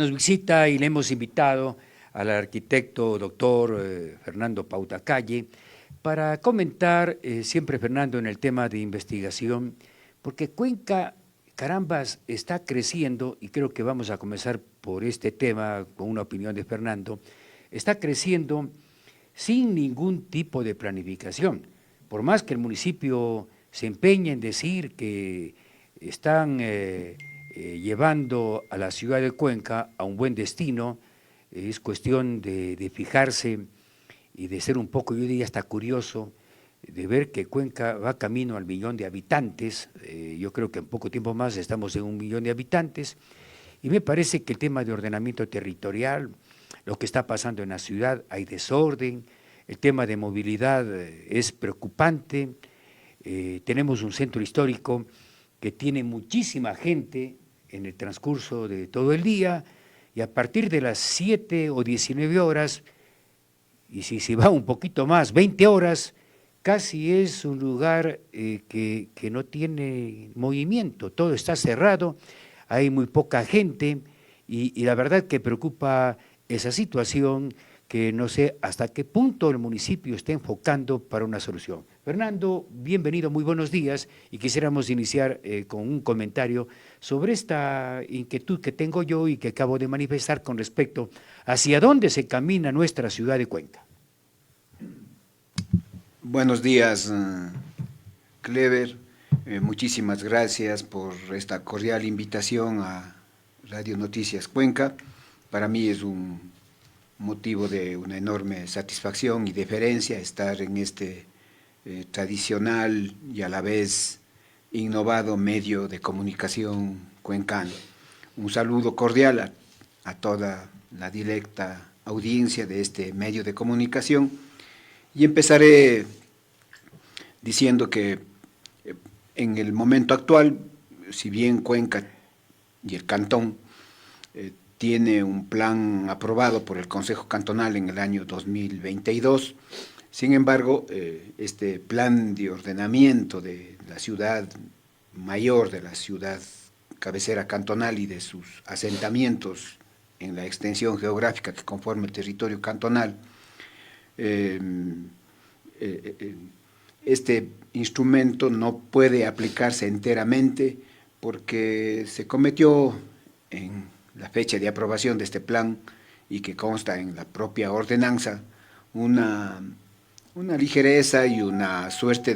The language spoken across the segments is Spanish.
Nos visita y le hemos invitado al arquitecto doctor Fernando Pautacalle para comentar, siempre Fernando, en el tema de investigación, porque Cuenca, carambas, está creciendo, y creo que vamos a comenzar por este tema con una opinión de Fernando, está creciendo sin ningún tipo de planificación. Por más que el municipio se empeñe en decir que están llevando a la ciudad de Cuenca a un buen destino, es cuestión de fijarse y de ser un poco, yo diría hasta curioso, de ver que Cuenca va camino al 1.000.000 de habitantes. Yo creo que en poco tiempo más estamos en 1.000.000 de habitantes, y me parece que el tema de ordenamiento territorial, lo que está pasando en la ciudad, hay desorden, el tema de movilidad es preocupante. Tenemos un centro histórico que tiene muchísima gente en el transcurso de todo el día, y a partir de las 7 o 19 horas, y si se va un poquito más, 20 horas, casi es un lugar que no tiene movimiento, todo está cerrado, hay muy poca gente, y la verdad que preocupa esa situación, que no sé hasta qué punto el municipio está enfocando para una solución. Fernando, bienvenido, muy buenos días, y quisiéramos iniciar con un comentario sobre esta inquietud que tengo yo y que acabo de manifestar con respecto hacia dónde se camina nuestra ciudad de Cuenca. Buenos días, Clever. Muchísimas gracias por esta cordial invitación a Radio Noticias Cuenca. Para mí es un motivo de una enorme satisfacción y deferencia estar en este tradicional y a la vez innovado medio de comunicación cuencano. Un saludo cordial a toda la directa audiencia de este medio de comunicación, y empezaré diciendo que en el momento actual, si bien Cuenca y el Cantón tiene un plan aprobado por el Consejo Cantonal en el año 2022, sin embargo, este plan de ordenamiento de la ciudad mayor, de la ciudad cabecera cantonal y de sus asentamientos en la extensión geográfica que conforma el territorio cantonal, este instrumento no puede aplicarse enteramente porque se cometió en la fecha de aprobación de este plan, y que consta en la propia ordenanza, una ligereza y una suerte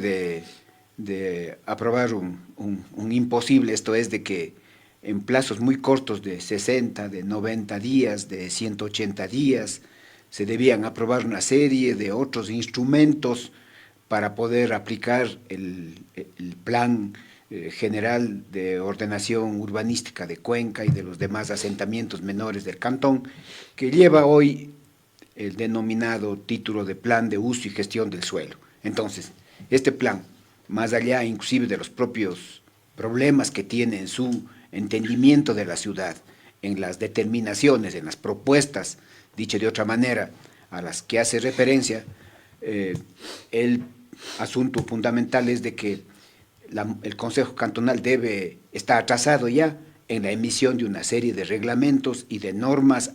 de aprobar un imposible, esto es de que en plazos muy cortos de 60, de 90 días, de 180 días, se debían aprobar una serie de otros instrumentos para poder aplicar el plan general de ordenación urbanística de Cuenca y de los demás asentamientos menores del cantón, que lleva hoy el denominado título de Plan de Uso y Gestión del Suelo. Entonces, este plan, más allá inclusive de los propios problemas que tiene en su entendimiento de la ciudad, en las determinaciones, en las propuestas, dicho de otra manera, a las que hace referencia, el asunto fundamental es de que el Consejo Cantonal debe estar atrasado ya en la emisión de una serie de reglamentos y de normas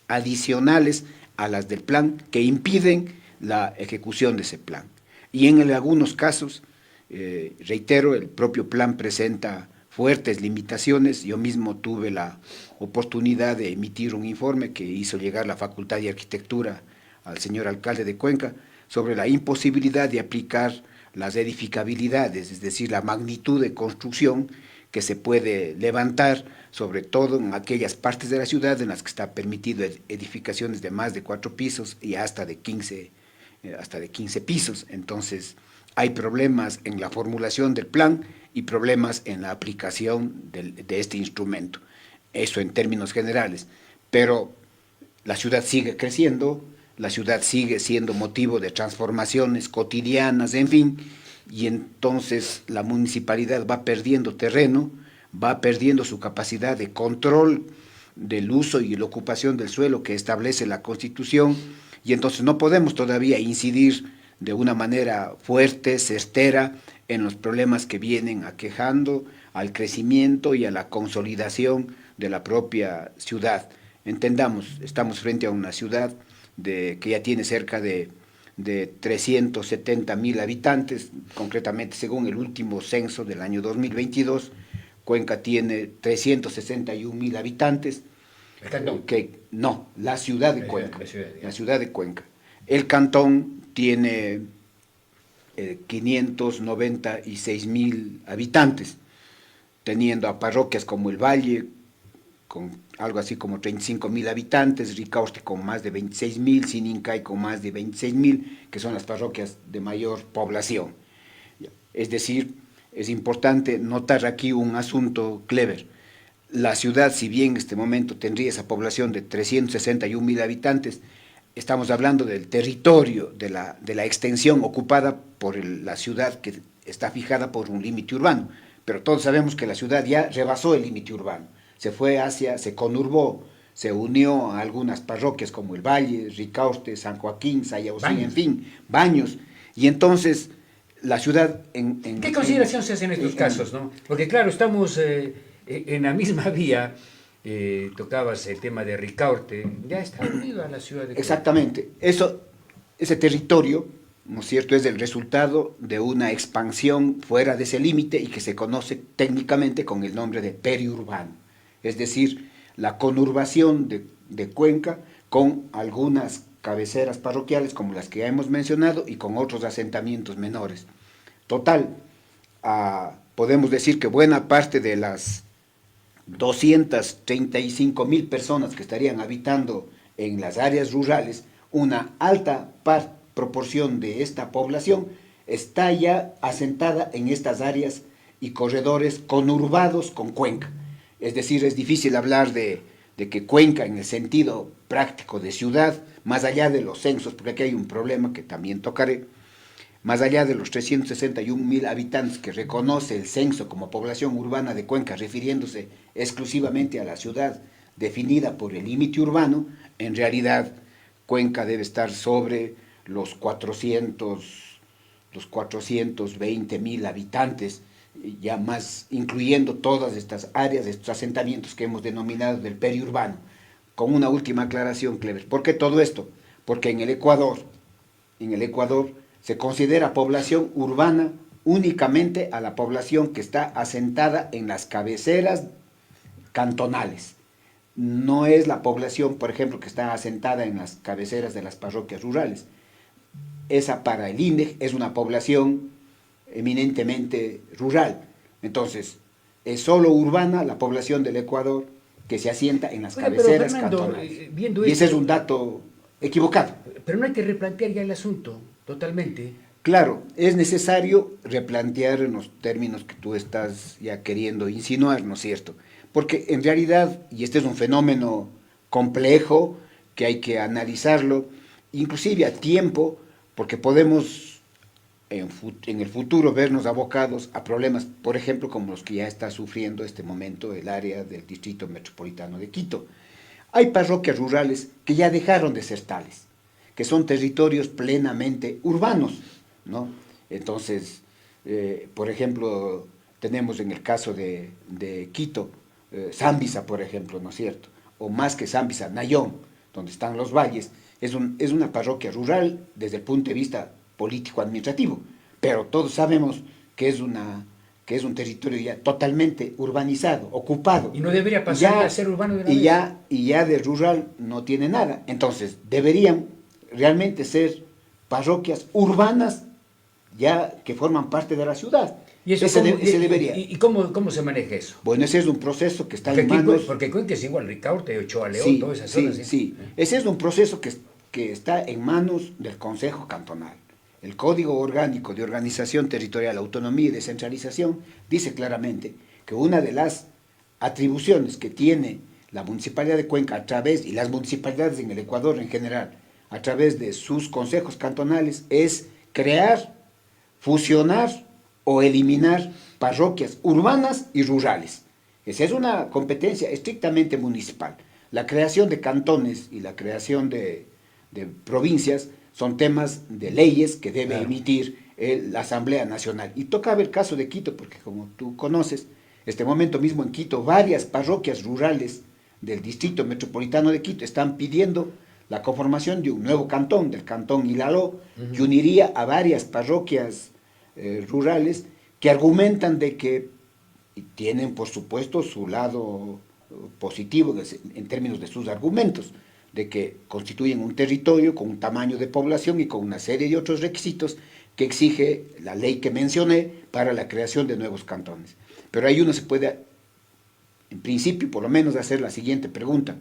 adicionales a las del plan que impiden la ejecución de ese plan. Y en algunos casos, reitero, el propio plan presenta fuertes limitaciones. Yo mismo tuve la oportunidad de emitir un informe que hizo llegar la Facultad de Arquitectura al señor alcalde de Cuenca sobre la imposibilidad de aplicar las edificabilidades, es decir, la magnitud de construcción que se puede levantar, sobre todo en aquellas partes de la ciudad en las que está permitido edificaciones de más de 4 pisos y hasta de 15 pisos. Entonces, hay problemas en la formulación del plan y problemas en la aplicación de este instrumento. Eso en términos generales. Pero la ciudad sigue creciendo, la ciudad sigue siendo motivo de transformaciones cotidianas, en fin, y entonces la municipalidad va perdiendo terreno, va perdiendo su capacidad de control del uso y la ocupación del suelo que establece la Constitución, y entonces no podemos todavía incidir de una manera fuerte, certera, en los problemas que vienen aquejando al crecimiento y a la consolidación de la propia ciudad. Entendamos, estamos frente a una ciudad que ya tiene cerca de 370.000 habitantes, concretamente según el último censo del año 2022, Cuenca tiene 361.000 habitantes. El cantón. No, la ciudad de Cuenca. La La ciudad de Cuenca. El cantón tiene 596.000 habitantes, teniendo a parroquias como El Valle, con algo así como 35.000 habitantes, Ricaurte con más de 26.000, Sinincay con más de 26.000, que son las parroquias de mayor población. Es decir, es importante notar aquí un asunto clever. La ciudad, si bien en este momento tendría esa población de 361.000 habitantes, estamos hablando del territorio, de la extensión ocupada por la ciudad, que está fijada por un límite urbano. Pero todos sabemos que la ciudad ya rebasó el límite urbano, se conurbó, se unió a algunas parroquias como El Valle, Ricaurte, San Joaquín, Sayausí, en fin, Baños, y entonces la ciudad... ¿Qué consideración se hace en estos casos, no? Porque claro, estamos en la misma vía, tocabas el tema de Ricaurte, ya está unido a la ciudad de Cuenca. Exactamente, ese territorio, ¿no es cierto?, es el resultado de una expansión fuera de ese límite y que se conoce técnicamente con el nombre de periurbano, es decir, la conurbación de Cuenca con algunas cabeceras parroquiales como las que ya hemos mencionado y con otros asentamientos menores. Total, podemos decir que buena parte de las 235.000 personas que estarían habitando en las áreas rurales, una alta proporción de esta población está ya asentada en estas áreas y corredores conurbados con Cuenca. Es decir, es difícil hablar de que Cuenca en el sentido práctico de ciudad, más allá de los censos, porque aquí hay un problema que también tocaré, más allá de los 361.000 habitantes que reconoce el censo como población urbana de Cuenca, refiriéndose exclusivamente a la ciudad definida por el límite urbano, en realidad Cuenca debe estar sobre los 420.000 habitantes, ya más incluyendo todas estas áreas, estos asentamientos que hemos denominado del periurbano. Con una última aclaración, Clever. ¿Por qué todo esto? Porque en el Ecuador se considera población urbana únicamente a la población que está asentada en las cabeceras cantonales. No es la población, por ejemplo, que está asentada en las cabeceras de las parroquias rurales. Esa para el INDEC es una población eminentemente rural. Entonces, es solo urbana la población del Ecuador que se asienta en las cabeceras Fernando, cantonales. viendo Y ese es esto, un dato equivocado. pero no hay que replantear ya el asunto totalmente. Claro, es necesario replantear en los términos que tú estás ya queriendo insinuar, ¿no es cierto? Porque en realidad, y este es un fenómeno complejo que hay que analizarlo, inclusive a tiempo, porque podemos en el futuro vernos abocados a problemas, por ejemplo, como los que ya está sufriendo este momento el área del Distrito Metropolitano de Quito. Hay parroquias rurales que ya dejaron de ser tales, que son territorios plenamente urbanos, ¿no? Entonces, por ejemplo, tenemos en el caso de Quito, Zambisa, por ejemplo, ¿no es cierto? O más que Zambisa, Nayón, donde están los valles, es una parroquia rural desde el punto de vista político-administrativo, pero todos sabemos que es un territorio ya totalmente urbanizado, ocupado. Y no debería pasar a ser urbano de una vez. Y ya de rural no tiene nada. Entonces, deberían realmente ser parroquias urbanas ya que forman parte de la ciudad. ¿Y eso debería? ¿Y cómo se maneja eso? Bueno, ese es un proceso que está en manos... Porque Cuenca es igual, Ricaurte, Ochoa, León, Sí, todas esas sí, zonas. sí. Ese es un proceso que está en manos del Consejo Cantonal. El Código Orgánico de Organización Territorial, Autonomía y Descentralización dice claramente que una de las atribuciones que tiene la Municipalidad de Cuenca a través, y las municipalidades en el Ecuador en general, a través de sus consejos cantonales, es crear, fusionar o eliminar parroquias urbanas y rurales. Esa es una competencia estrictamente municipal. La creación de cantones y la creación de provincias son temas de leyes que debe emitir la Asamblea Nacional. Y toca ver el caso de Quito, porque como tú conoces, este momento mismo en Quito, varias parroquias rurales del Distrito Metropolitano de Quito están pidiendo la conformación de un nuevo cantón, del cantón Ilaló, que uniría a varias parroquias rurales que argumentan de que tienen, por supuesto, su lado positivo en términos de sus argumentos, de que constituyen un territorio con un tamaño de población y con una serie de otros requisitos que exige la ley que mencioné para la creación de nuevos cantones. Pero ahí uno se puede, en principio, por lo menos hacer la siguiente pregunta.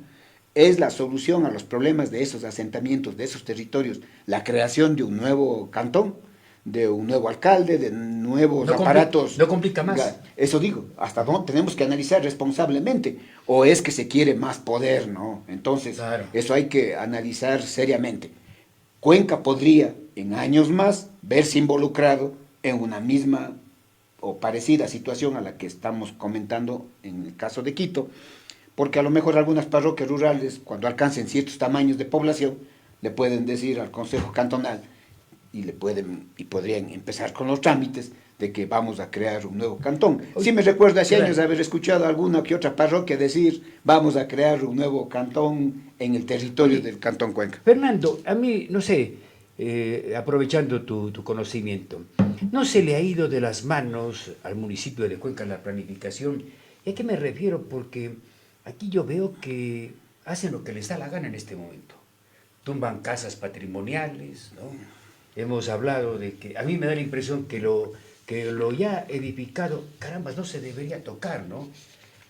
¿Es la solución a los problemas de esos asentamientos, de esos territorios, la creación de un nuevo cantón, de un nuevo alcalde, de nuevos aparatos? No complica más. Eso digo, hasta dónde tenemos que analizar responsablemente. ¿O es que se quiere más poder, no? Entonces, claro, eso hay que analizar seriamente. Cuenca podría, en años más, verse involucrado en una misma o parecida situación a la que estamos comentando en el caso de Quito, porque a lo mejor algunas parroquias rurales, cuando alcancen ciertos tamaños de población, le pueden decir al Consejo Cantonal y podrían empezar con los trámites de que vamos a crear un nuevo cantón. Sí me recuerdo hace años haber escuchado a alguna que otra parroquia decir vamos a crear un nuevo cantón en el territorio del Cantón Cuenca. Fernando, a mí, no sé, aprovechando tu conocimiento, ¿no se le ha ido de las manos al municipio de Cuenca la planificación? ¿Y a qué me refiero? Porque aquí yo veo que hacen lo que les da la gana en este momento. Tumban casas patrimoniales, ¿no? Hemos hablado de que, a mí me da la impresión que lo ya edificado, caramba, no se debería tocar, ¿no?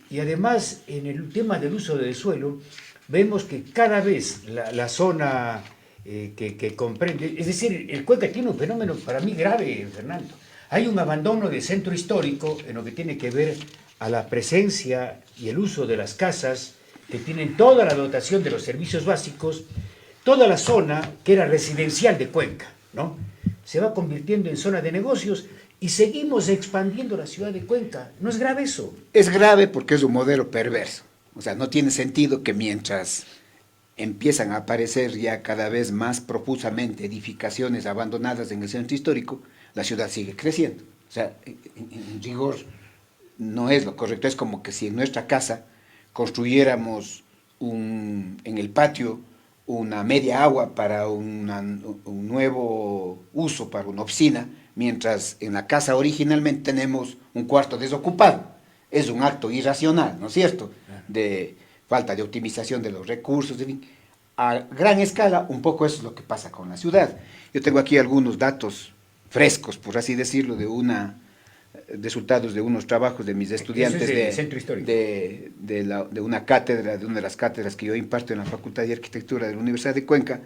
Y además, en el tema del uso del suelo, vemos que cada vez la zona que comprende, es decir, el Cuenca tiene un fenómeno para mí grave, Fernando. Hay un abandono del centro histórico en lo que tiene que ver a la presencia y el uso de las casas que tienen toda la dotación de los servicios básicos, toda la zona que era residencial de Cuenca, ¿no? Se va convirtiendo en zona de negocios y seguimos expandiendo la ciudad de Cuenca. ¿No es grave eso? Es grave porque es un modelo perverso. O sea, no tiene sentido que mientras empiezan a aparecer ya cada vez más profusamente edificaciones abandonadas en el centro histórico, la ciudad sigue creciendo. O sea, en rigor no es lo correcto. Es como que si en nuestra casa construyéramos en el patio una media agua para un nuevo uso, para una oficina, mientras en la casa originalmente tenemos un cuarto desocupado. Es un acto irracional, ¿no es cierto?, de falta de optimización de los recursos, en fin. A gran escala, un poco eso es lo que pasa con la ciudad. Yo tengo aquí algunos datos frescos, por así decirlo, resultados de unos trabajos de mis estudiantes de una cátedra, de una de las cátedras que yo imparto en la Facultad de Arquitectura de la Universidad de Cuenca,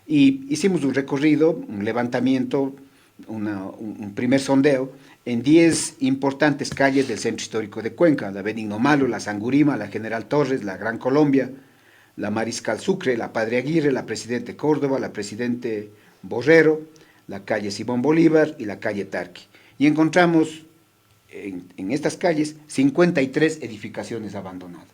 y hicimos un recorrido, un levantamiento, un primer sondeo en 10 importantes calles del centro histórico de Cuenca: la Benigno Malo, la Sangurima, la General Torres, la Gran Colombia, la Mariscal Sucre, la Padre Aguirre, la Presidente Córdoba, la Presidente Borrero, la calle Simón Bolívar y la calle Tarqui. Y encontramos en estas calles 53 edificaciones abandonadas,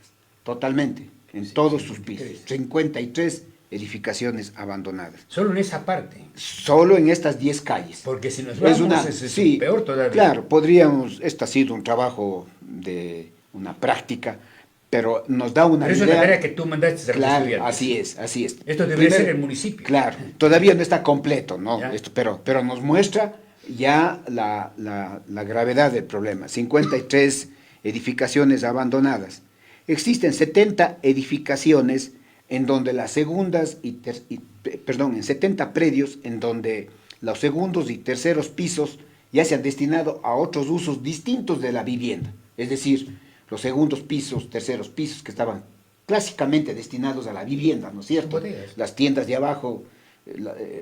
totalmente, en todos sus pisos, 53 edificaciones abandonadas. Solo en esa parte. Solo en estas 10 calles. Porque si nos vamos es peor todavía. Claro, esto ha sido un trabajo de una práctica, pero nos da una idea. Pero eso es la tarea que tú mandaste a los estudiantes. Así es. Esto debería ser el municipio. Claro, todavía no está completo, ¿no? Pero nos muestra ya la gravedad del problema. 53 edificaciones abandonadas. Existen 70 edificaciones en donde las segundas en 70 predios en donde los segundos y terceros pisos ya se han destinado a otros usos distintos de la vivienda. Es decir, los segundos pisos, terceros pisos que estaban clásicamente destinados a la vivienda, ¿no es cierto? Bodegas. Las tiendas de abajo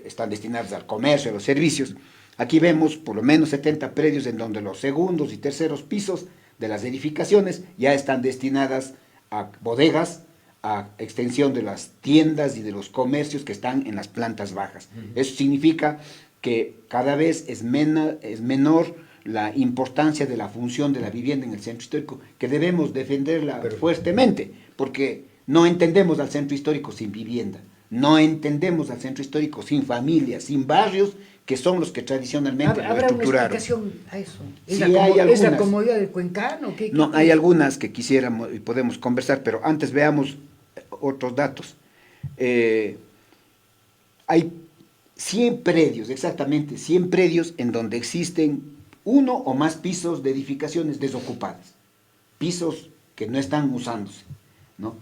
están destinadas al comercio, a los servicios. Aquí vemos por lo menos 70 predios en donde los segundos y terceros pisos de las edificaciones ya están destinadas a bodegas, a extensión de las tiendas y de los comercios que están en las plantas bajas. Eso significa que cada vez es menor la importancia de la función de la vivienda en el centro histórico, que debemos defenderla fuertemente, porque no entendemos al centro histórico sin vivienda, no entendemos al centro histórico sin familias, sin barrios que son los que tradicionalmente lo ¿Habrá una estructuraron. explicación a eso? ¿Es, Sí, la, hay ¿Es la algunas. comodidad del cuencano? No, hay algunas que quisiéramos y podemos conversar, pero antes veamos otros datos. Hay 100 predios, exactamente 100 predios en donde existen uno o más pisos de edificaciones desocupadas, pisos que no están usándose, ¿no?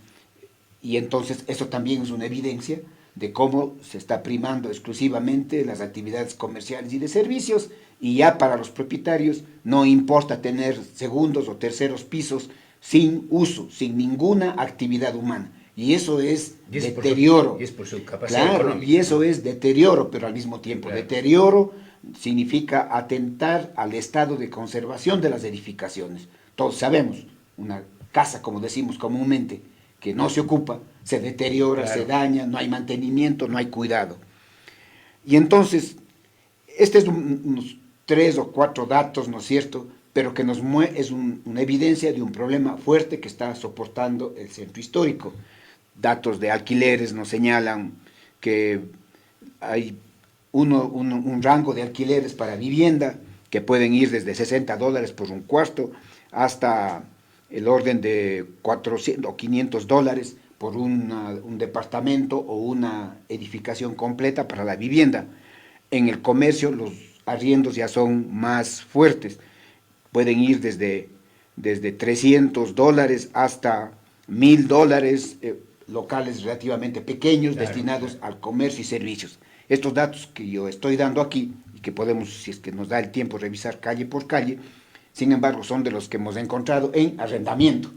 Y entonces eso también es una evidencia de cómo se está primando exclusivamente las actividades comerciales y de servicios, y ya para los propietarios no importa tener segundos o terceros pisos sin uso, sin ninguna actividad humana. Y eso es deterioro. Y es por su capacidad claro, económica. y eso es deterioro, pero al mismo tiempo, Claro. deterioro significa atentar al estado de conservación de las edificaciones. Todos sabemos, una casa, como decimos comúnmente, que no se ocupa, se deteriora, Claro. se daña, no hay mantenimiento, no hay cuidado. Y entonces, este es unos 3 o 4 datos, ¿no es cierto?, pero que es una evidencia de un problema fuerte que está soportando el centro histórico. Datos de alquileres nos señalan que hay un rango de alquileres para vivienda que pueden ir desde $60 por un cuarto hasta el orden de 400 o $500 por un departamento o una edificación completa para la vivienda. En el comercio los arriendos ya son más fuertes, pueden ir desde $300 hasta $1,000, locales relativamente pequeños, Claro, destinados claro. al comercio y servicios. Estos datos que yo estoy dando aquí, y que podemos, si es que nos da el tiempo, revisar calle por calle, sin embargo, son de los que hemos encontrado en arrendamiento,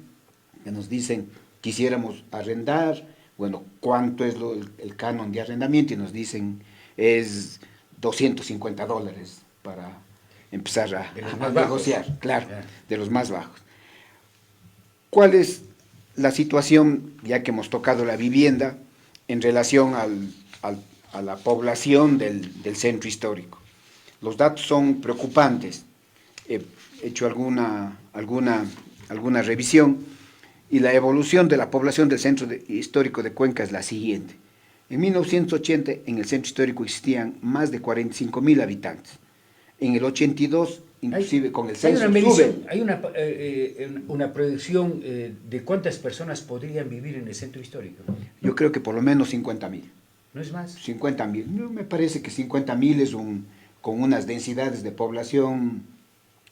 que nos dicen, quisiéramos arrendar, bueno, ¿cuánto es el canon de arrendamiento? Y nos dicen, es $250 para empezar a negociar, claro, de los más bajos. ¿Cuál es la situación, ya que hemos tocado la vivienda, en relación a la población del centro histórico? Los datos son preocupantes. He hecho alguna revisión, y la evolución de la población del centro histórico de Cuenca es la siguiente. En 1980 en el centro histórico existían más de 45,000 habitantes. En el 82, inclusive con el censo, hay una proyección de cuántas personas podrían vivir en el centro histórico. Yo creo que por lo menos 50,000. ¿No es más? 50,000. No, me parece que 50,000 es con unas densidades de población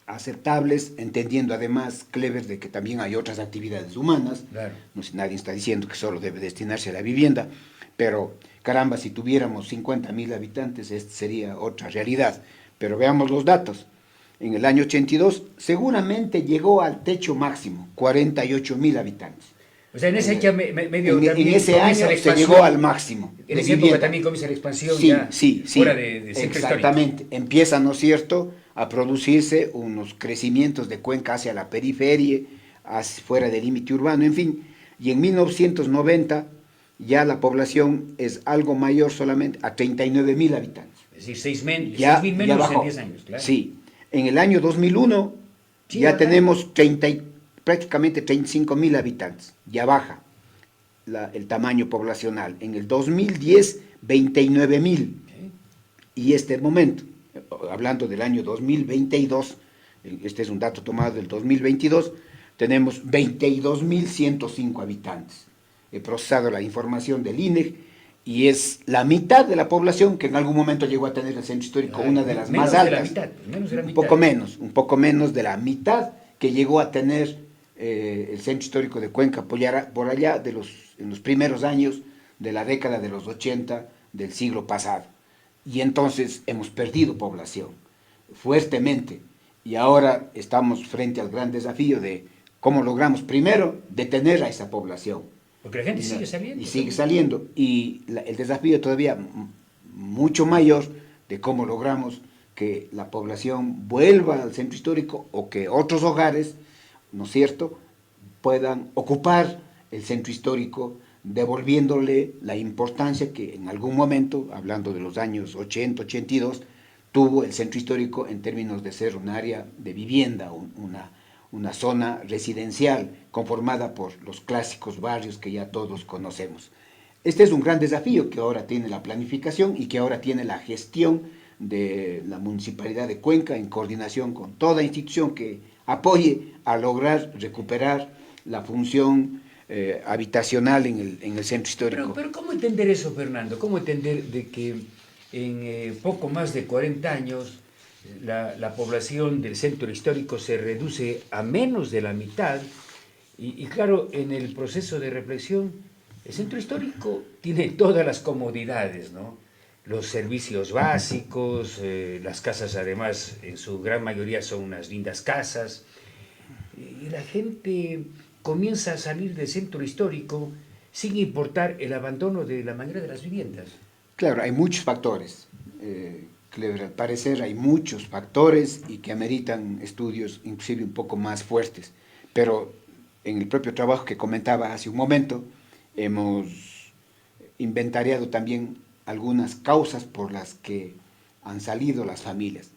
aceptables, entendiendo además, Clever, de que también hay otras actividades humanas. Claro. No sé, nadie está diciendo que solo debe destinarse a la vivienda, pero caramba, si tuviéramos 50,000 habitantes, esta sería otra realidad. Pero veamos los datos. En el año 82 seguramente llegó al techo máximo, 48,000 habitantes. O sea, en ese año en ese año se llegó al máximo. En esa época también comienza la expansión, sí, ya sí, fuera de centro exactamente. histórico. Empieza, ¿no es cierto?, a producirse unos crecimientos de Cuenca hacia la periferia, fuera del límite urbano, en fin. Y en 1990 ya la población es algo mayor, solamente a 39,000 habitantes. Es decir, 6,000 menos en 10 años, claro. Sí. En el año 2001 sí, ya tenemos prácticamente 35,000 habitantes. Ya baja el tamaño poblacional. En el 2010, 29,000. Y este momento, hablando del año 2022, este es un dato tomado del 2022, tenemos 22,105 habitantes. He procesado la información del INEG y es la mitad de la población que en algún momento llegó a tener el centro histórico, una de las más altas. Menos de la mitad. Un poco menos de la mitad que llegó a tener el centro histórico de Cuenca por allá en los primeros años de la década de los 80 del siglo pasado. Y entonces hemos perdido población fuertemente, y ahora estamos frente al gran desafío de cómo logramos primero detener a esa población. Porque la gente sigue saliendo. Y sigue saliendo, y el desafío todavía mucho mayor de cómo logramos que la población vuelva al centro histórico, o que otros hogares, ¿no es cierto?, puedan ocupar el centro histórico, devolviéndole la importancia que en algún momento, hablando de los años 80, 82, tuvo el centro histórico en términos de ser un área de vivienda, una zona residencial conformada por los clásicos barrios que ya todos conocemos. Este es un gran desafío que ahora tiene la planificación y que ahora tiene la gestión de la Municipalidad de Cuenca, en coordinación con toda institución que apoye a lograr recuperar la función habitacional en el centro histórico. Pero ¿cómo entender eso, Fernando? ¿Cómo entender de que en poco más de 40 años la población del centro histórico se reduce a menos de la mitad? Y claro, en el proceso de reflexión, el centro histórico tiene todas las comodidades, ¿no? Los servicios básicos, las casas además en su gran mayoría son unas lindas casas, y la gente comienza a salir del centro histórico sin importar el abandono de la mayoría de las viviendas. Claro, hay muchos factores, Clever, al parecer hay muchos factores y que ameritan estudios inclusive un poco más fuertes, pero en el propio trabajo que comentaba hace un momento, hemos inventariado también algunas causas por las que han salido las familias.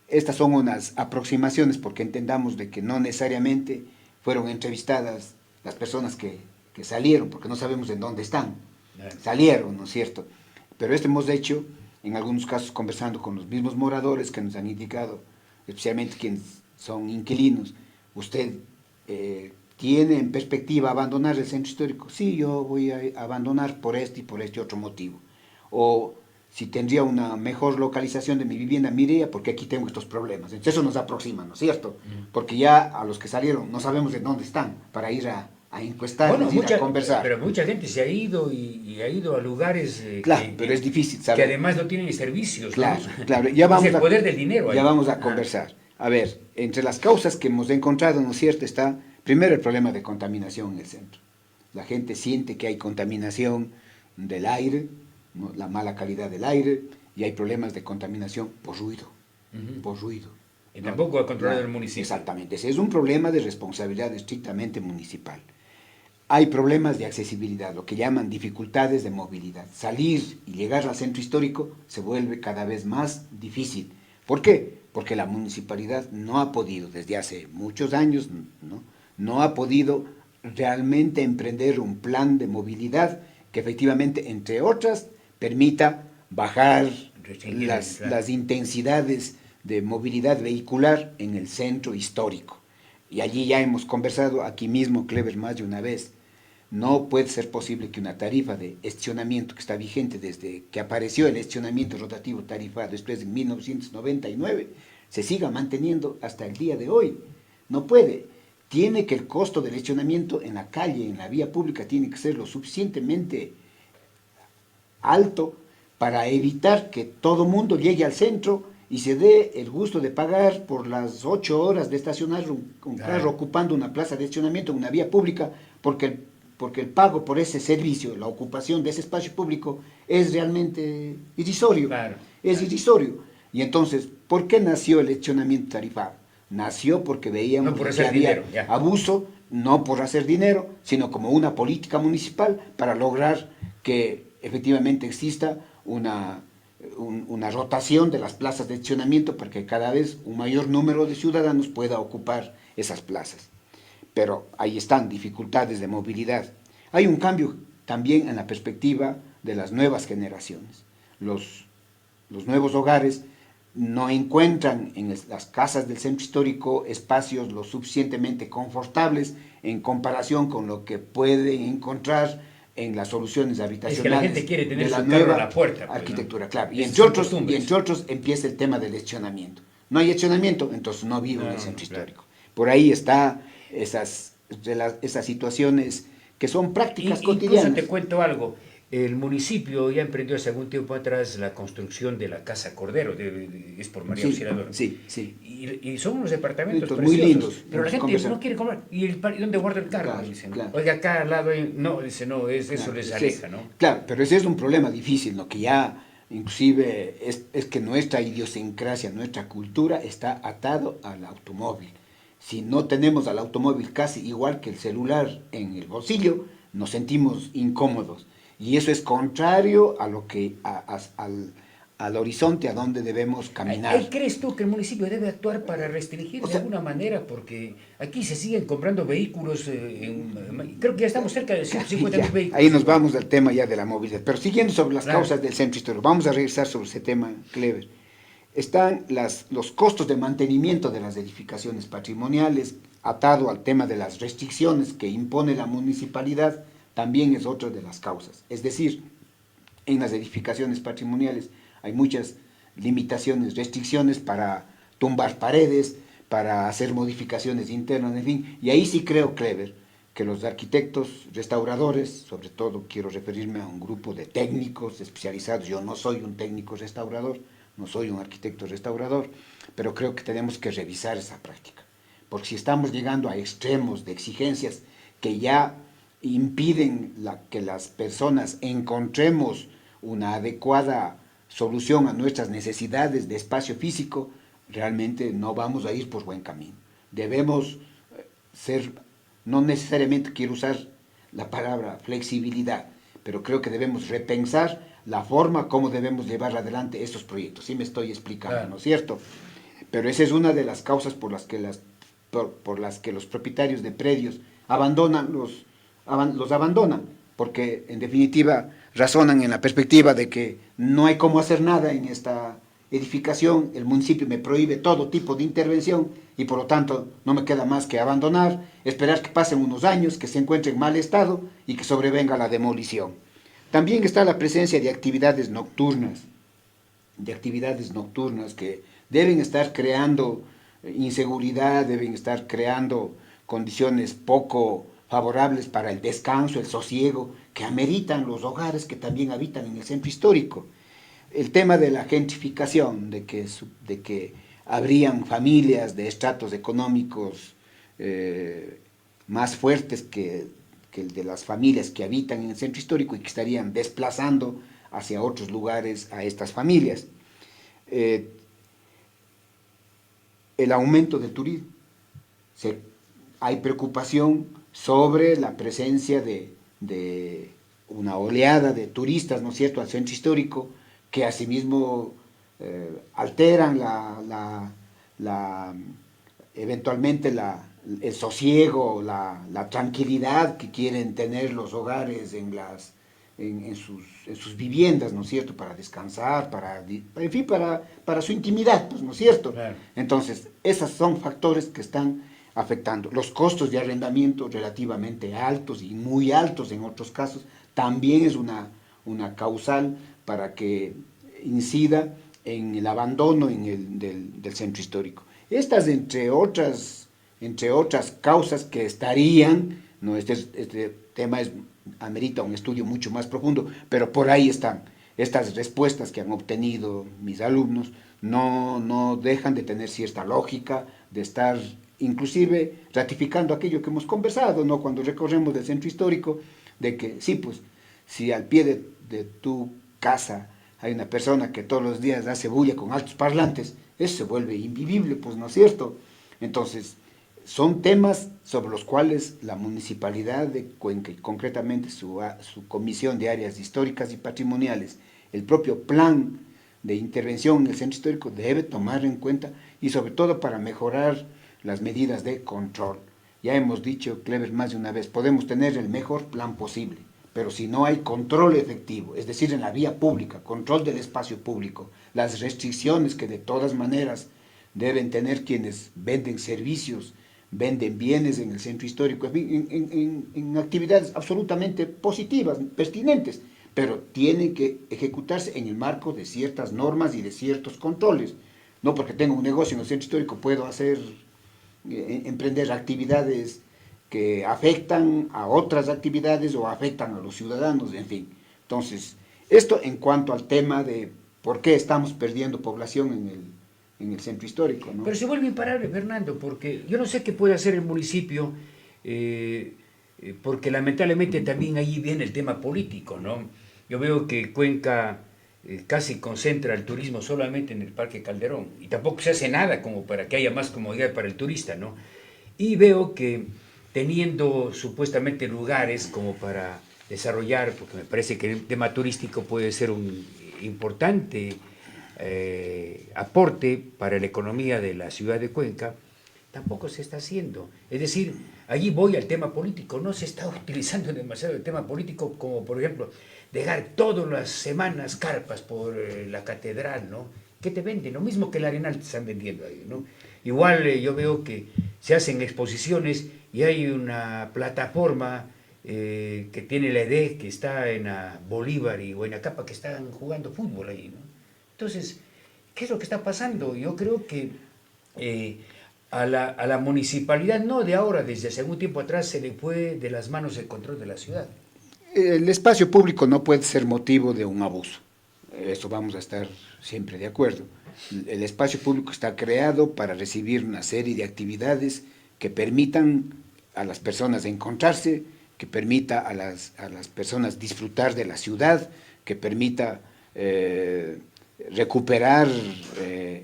Estas son unas aproximaciones porque entendamos de que no necesariamente fueron entrevistadas las personas que salieron, porque no sabemos en dónde están. Salieron, ¿no es cierto? Pero esto hemos hecho, en algunos casos, conversando con los mismos moradores que nos han indicado, especialmente quienes son inquilinos. ¿Usted tiene en perspectiva abandonar el centro histórico? Sí, yo voy a abandonar por este y por este otro motivo. O si tendría una mejor localización de mi vivienda, mire, porque aquí tengo estos problemas. Entonces eso nos aproxima, ¿no es cierto? Porque ya a los que salieron no sabemos de dónde están para ir a encuestar, bueno, ir a conversar. Pero mucha gente se ha ido y ha ido a lugares claro, pero es difícil, ¿sabes? Que además no tienen servicios. Claro, ¿no? claro. Ya vamos es el poder del dinero. Ya vamos a conversar. A ver, entre las causas que hemos encontrado, ¿no es cierto?, está primero el problema de contaminación en el centro. La gente siente que hay contaminación del aire, ¿no?, la mala calidad del aire, y hay problemas de contaminación por ruido, por ruido. Y tampoco ha controlado el municipio. Exactamente, ese es un problema de responsabilidad estrictamente municipal. Hay problemas de accesibilidad, lo que llaman dificultades de movilidad. Salir y llegar al centro histórico se vuelve cada vez más difícil. ¿Por qué? Porque la municipalidad no ha podido, desde hace muchos años, no ha podido realmente emprender un plan de movilidad que efectivamente, entre otras, permita bajar las intensidades de movilidad vehicular en el centro histórico. Y allí ya hemos conversado, aquí mismo, Clever, más de una vez. No puede ser posible que una tarifa de estacionamiento que está vigente desde que apareció el estacionamiento rotativo tarifado después de 1999 se siga manteniendo hasta el día de hoy. No puede. Tiene que el costo del estacionamiento en la calle, en la vía pública, tiene que ser lo suficientemente alto para evitar que todo mundo llegue al centro y se dé el gusto de pagar por las 8 horas de estacionar un carro ocupando una plaza de estacionamiento en una vía pública, porque el pago por ese servicio, la ocupación de ese espacio público, es realmente irrisorio. Irrisorio. Y entonces, ¿por qué nació el estacionamiento tarifado? Nació porque veíamos que había abuso, no por hacer dinero, sino como una política municipal para lograr que efectivamente exista una rotación de las plazas de estacionamiento para que cada vez un mayor número de ciudadanos pueda ocupar esas plazas. Pero ahí están dificultades de movilidad. Hay un cambio también en la perspectiva de las nuevas generaciones. Los nuevos hogares no encuentran en las casas del centro histórico espacios lo suficientemente confortables en comparación con lo que pueden encontrar en las soluciones habitacionales. Es que la gente quiere tener de la su nueva carro a la puerta, pues, arquitectura, ¿no? claro. Y entre otros empieza el tema del estacionamiento. No hay estacionamiento, entonces no vivo en el centro histórico. Por ahí está esas situaciones que son prácticas cotidianas. Incluso te cuento algo. El municipio ya emprendió hace algún tiempo atrás la construcción de la Casa Cordero, es por María Auxiliadora. Sí. Y son unos departamentos muy lindos. Pero la gente no quiere comprar. ¿Y dónde guarda el carro? Claro, dicen. claro. Oiga, acá al lado hay... No, dice, no, eso les aleja, ¿no? Claro, pero ese es un problema difícil, ¿no? Que ya inclusive es que nuestra idiosincrasia, nuestra cultura está atado al automóvil. Si no tenemos al automóvil casi igual que el celular en el bolsillo, nos sentimos incómodos. Y eso es contrario a lo que al horizonte a donde debemos caminar. ¿Crees tú que el municipio debe actuar para restringir de alguna manera? Porque aquí se siguen comprando vehículos, creo que ya estamos cerca de 150.000 vehículos. Ahí nos vamos al tema ya de la movilidad. Pero siguiendo sobre las causas del centro histórico, vamos a regresar sobre ese tema, Clever. están los costos de mantenimiento de las edificaciones patrimoniales, atado al tema de las restricciones que impone la municipalidad, también es otra de las causas. Es decir, en las edificaciones patrimoniales hay muchas limitaciones, restricciones para tumbar paredes, para hacer modificaciones internas, en fin, y ahí sí creo, Clever, que los arquitectos restauradores, sobre todo quiero referirme a un grupo de técnicos especializados, yo no soy un técnico restaurador, no soy un arquitecto restaurador, pero creo que tenemos que revisar esa práctica, porque si estamos llegando a extremos de exigencias que ya impiden que las personas encontremos una adecuada solución a nuestras necesidades de espacio físico, realmente no vamos a ir por buen camino. Debemos ser, no necesariamente quiero usar la palabra flexibilidad, pero creo que debemos repensar la forma como debemos llevar adelante estos proyectos. Sí me estoy explicando, Claro. ¿no es cierto? Pero esa es una de las causas por las que, por las que los propietarios de predios los abandonan, porque en definitiva razonan en la perspectiva de que no hay cómo hacer nada en esta edificación, el municipio me prohíbe todo tipo de intervención y por lo tanto no me queda más que abandonar, esperar que pasen unos años, que se encuentre en mal estado y que sobrevenga la demolición. También está la presencia de actividades nocturnas que deben estar creando inseguridad, deben estar creando condiciones poco favorables para el descanso, el sosiego, que ameritan los hogares que también habitan en el centro histórico. El tema de la gentrificación, de que habrían familias de estratos económicos más fuertes que el de las familias que habitan en el centro histórico y que estarían desplazando hacia otros lugares a estas familias. El aumento del turismo. Hay preocupación sobre la presencia de una oleada de turistas, ¿no es cierto?, al centro histórico, que asimismo alteran eventualmente el sosiego, la tranquilidad que quieren tener los hogares en sus viviendas, ¿no es cierto?, para descansar, en fin, para su intimidad, pues, ¿no es cierto? Claro. Entonces, esos son factores que están afectando. Los costos de arrendamiento relativamente altos y muy altos en otros casos, también es una causal para que incida en el abandono del centro histórico. Estas, entre otras causas que estarían, ¿no? Este tema amerita un estudio mucho más profundo, pero por ahí están. Estas respuestas que han obtenido mis alumnos no dejan de tener cierta lógica, de estar inclusive ratificando aquello que hemos conversado, ¿no?, cuando recorremos el centro histórico, de que sí, pues, si al pie de tu casa hay una persona que todos los días hace bulla con altos parlantes, eso se vuelve invivible, pues, ¿no es cierto? Entonces, son temas sobre los cuales la Municipalidad de Cuenca, y concretamente su Comisión de Áreas Históricas y Patrimoniales, el propio plan de intervención en el centro histórico debe tomar en cuenta, y sobre todo para mejorar las medidas de control. Ya hemos dicho, Clever, más de una vez, podemos tener el mejor plan posible, pero si no hay control efectivo, es decir, en la vía pública, control del espacio público, las restricciones que de todas maneras deben tener quienes venden servicios, venden bienes en el centro histórico, en actividades absolutamente positivas, pertinentes, pero tienen que ejecutarse en el marco de ciertas normas y de ciertos controles. No porque tengo un negocio en el centro histórico puedo emprender actividades que afectan a otras actividades o afectan a los ciudadanos, en fin. Entonces, esto en cuanto al tema de por qué estamos perdiendo población en el centro histórico, ¿no? Pero se vuelve imparable, Fernando, porque yo no sé qué puede hacer el municipio, porque lamentablemente también ahí viene el tema político, ¿no? Yo veo que Cuenca casi concentra el turismo solamente en el Parque Calderón, y tampoco se hace nada como para que haya más comodidad para el turista, ¿no? Y veo que teniendo supuestamente lugares como para desarrollar, porque me parece que el tema turístico puede ser un importante aporte para la economía de la ciudad de Cuenca, tampoco se está haciendo. Es decir, allí voy al tema político, no se está utilizando demasiado el tema político, como por ejemplo dejar todas las semanas carpas por la catedral, ¿no? ¿Qué te venden? Lo mismo que el Arenal te están vendiendo ahí, ¿no? Igual yo veo que se hacen exposiciones y hay una plataforma que tiene la EDE, que está en Bolívar y Huayna Capa, que están jugando fútbol ahí, ¿no? Entonces, ¿qué es lo que está pasando? Yo creo que a la municipalidad, no de ahora, desde hace algún tiempo atrás, se le fue de las manos el control de la ciudad. El espacio público no puede ser motivo de un abuso. Eso vamos a estar siempre de acuerdo. El espacio público está creado para recibir una serie de actividades que permitan a las personas encontrarse, que permita a las personas disfrutar de la ciudad, que permita recuperar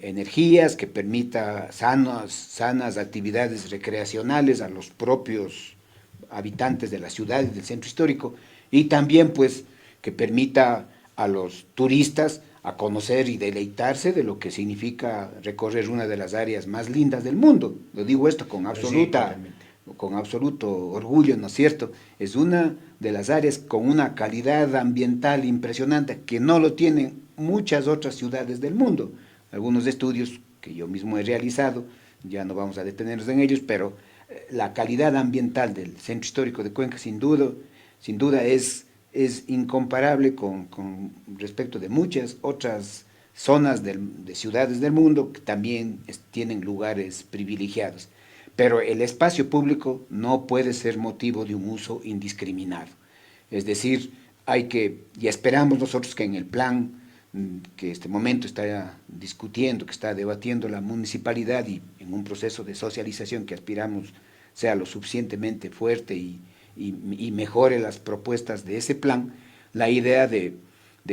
energías, que permita sanas actividades recreacionales a los propios habitantes de la ciudad y del centro histórico, y también pues que permita a los turistas a conocer y deleitarse de lo que significa recorrer una de las áreas más lindas del mundo. Lo digo esto con absoluto orgullo, ¿no es cierto? Es una de las áreas con una calidad ambiental impresionante que no lo tienen muchas otras ciudades del mundo. Algunos estudios que yo mismo he realizado, ya no vamos a detenernos en ellos, pero la calidad ambiental del centro histórico de Cuenca sin duda es incomparable con respecto de muchas otras zonas de ciudades del mundo que también tienen lugares privilegiados. Pero el espacio público no puede ser motivo de un uso indiscriminado. Es decir, y esperamos nosotros que en el plan que este momento está discutiendo, que está debatiendo la municipalidad y en un proceso de socialización que aspiramos sea lo suficientemente fuerte y mejore las propuestas de ese plan, la idea de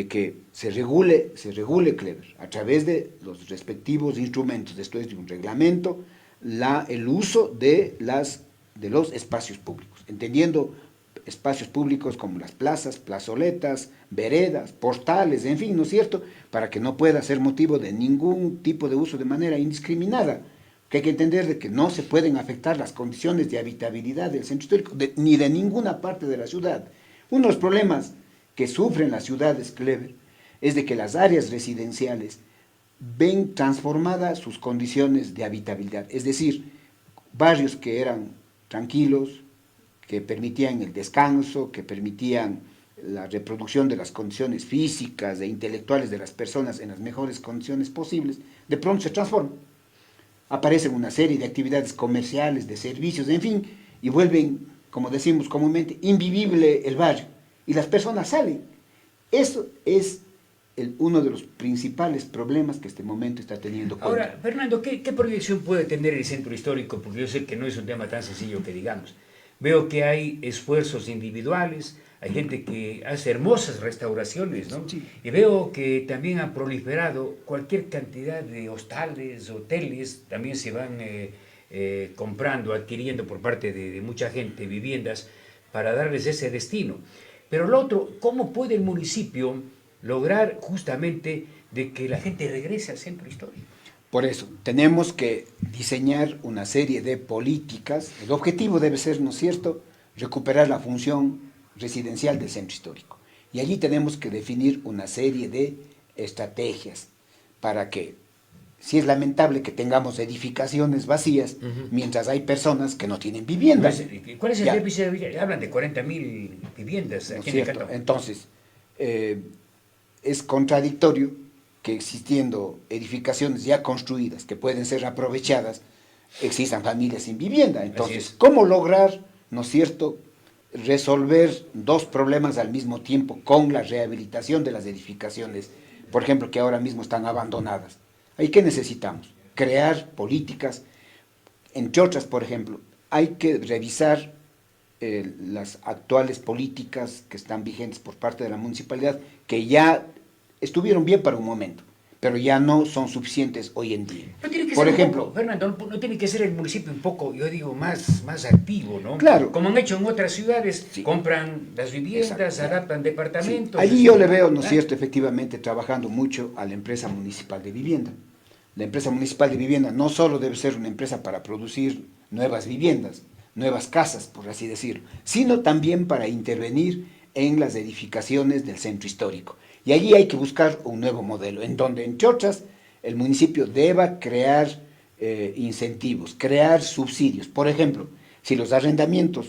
que se regule, Clever, a través de los respectivos instrumentos, esto es de un reglamento, el uso de los espacios públicos, entendiendo espacios públicos como las plazas, plazoletas, veredas, portales, en fin, ¿no es cierto?, para que no pueda ser motivo de ningún tipo de uso de manera indiscriminada, que hay que entender de que no se pueden afectar las condiciones de habitabilidad del centro histórico, ni de ninguna parte de la ciudad. Uno de los problemas que sufren las ciudades, Clever, es de que las áreas residenciales ven transformadas sus condiciones de habitabilidad, es decir, barrios que eran tranquilos, que permitían el descanso, que permitían la reproducción de las condiciones físicas e intelectuales de las personas en las mejores condiciones posibles, de pronto se transforman. Aparecen una serie de actividades comerciales, de servicios, en fin, y vuelven, como decimos comúnmente, invivible el barrio, y las personas salen. Eso es uno de los principales problemas que este momento está teniendo. Ahora, Fernando, ¿qué proyección puede tener el centro histórico? Porque yo sé que no es un tema tan sencillo que digamos. Veo que hay esfuerzos individuales, hay gente que hace hermosas restauraciones, ¿no? Sí. Y veo que también han proliferado cualquier cantidad de hostales, hoteles, también se van comprando, adquiriendo por parte de mucha gente viviendas para darles ese destino. Pero lo otro, ¿cómo puede el municipio lograr justamente de que la gente regrese al centro histórico? Por eso, tenemos que diseñar una serie de políticas. El objetivo debe ser, ¿no es cierto?, recuperar la función residencial del centro histórico. Y allí tenemos que definir una serie de estrategias para que, si es lamentable que tengamos edificaciones vacías, mientras hay personas que no tienen vivienda. ¿Cuál es el déficit de vivienda? Hablan de 40.000 viviendas aquí en el Cantón. Entonces, es contradictorio que existiendo edificaciones ya construidas que pueden ser aprovechadas, existan familias sin vivienda. Entonces, ¿cómo lograr, no es cierto?, resolver dos problemas al mismo tiempo con la rehabilitación de las edificaciones, por ejemplo, que ahora mismo están abandonadas? ¿Ahí qué necesitamos? Crear políticas, entre otras, por ejemplo, hay que revisar las actuales políticas que están vigentes por parte de la municipalidad, que ya estuvieron bien para un momento, pero ya no son suficientes hoy en día. No tiene que por ser ejemplo, poco, Fernando, no tiene que ser el municipio un poco, yo digo, más activo, ¿no? Claro. Como han hecho en otras ciudades, sí, compran las viviendas, adaptan departamentos. Sí. Allí yo le veo, ¿no es cierto?, efectivamente trabajando mucho a la empresa municipal de vivienda. La empresa municipal de vivienda no solo debe ser una empresa para producir nuevas viviendas, nuevas casas, por así decirlo, sino también para intervenir en las edificaciones del centro histórico. Y allí hay que buscar un nuevo modelo, en donde, entre otras, el municipio deba crear incentivos, crear subsidios. Por ejemplo, si los arrendamientos,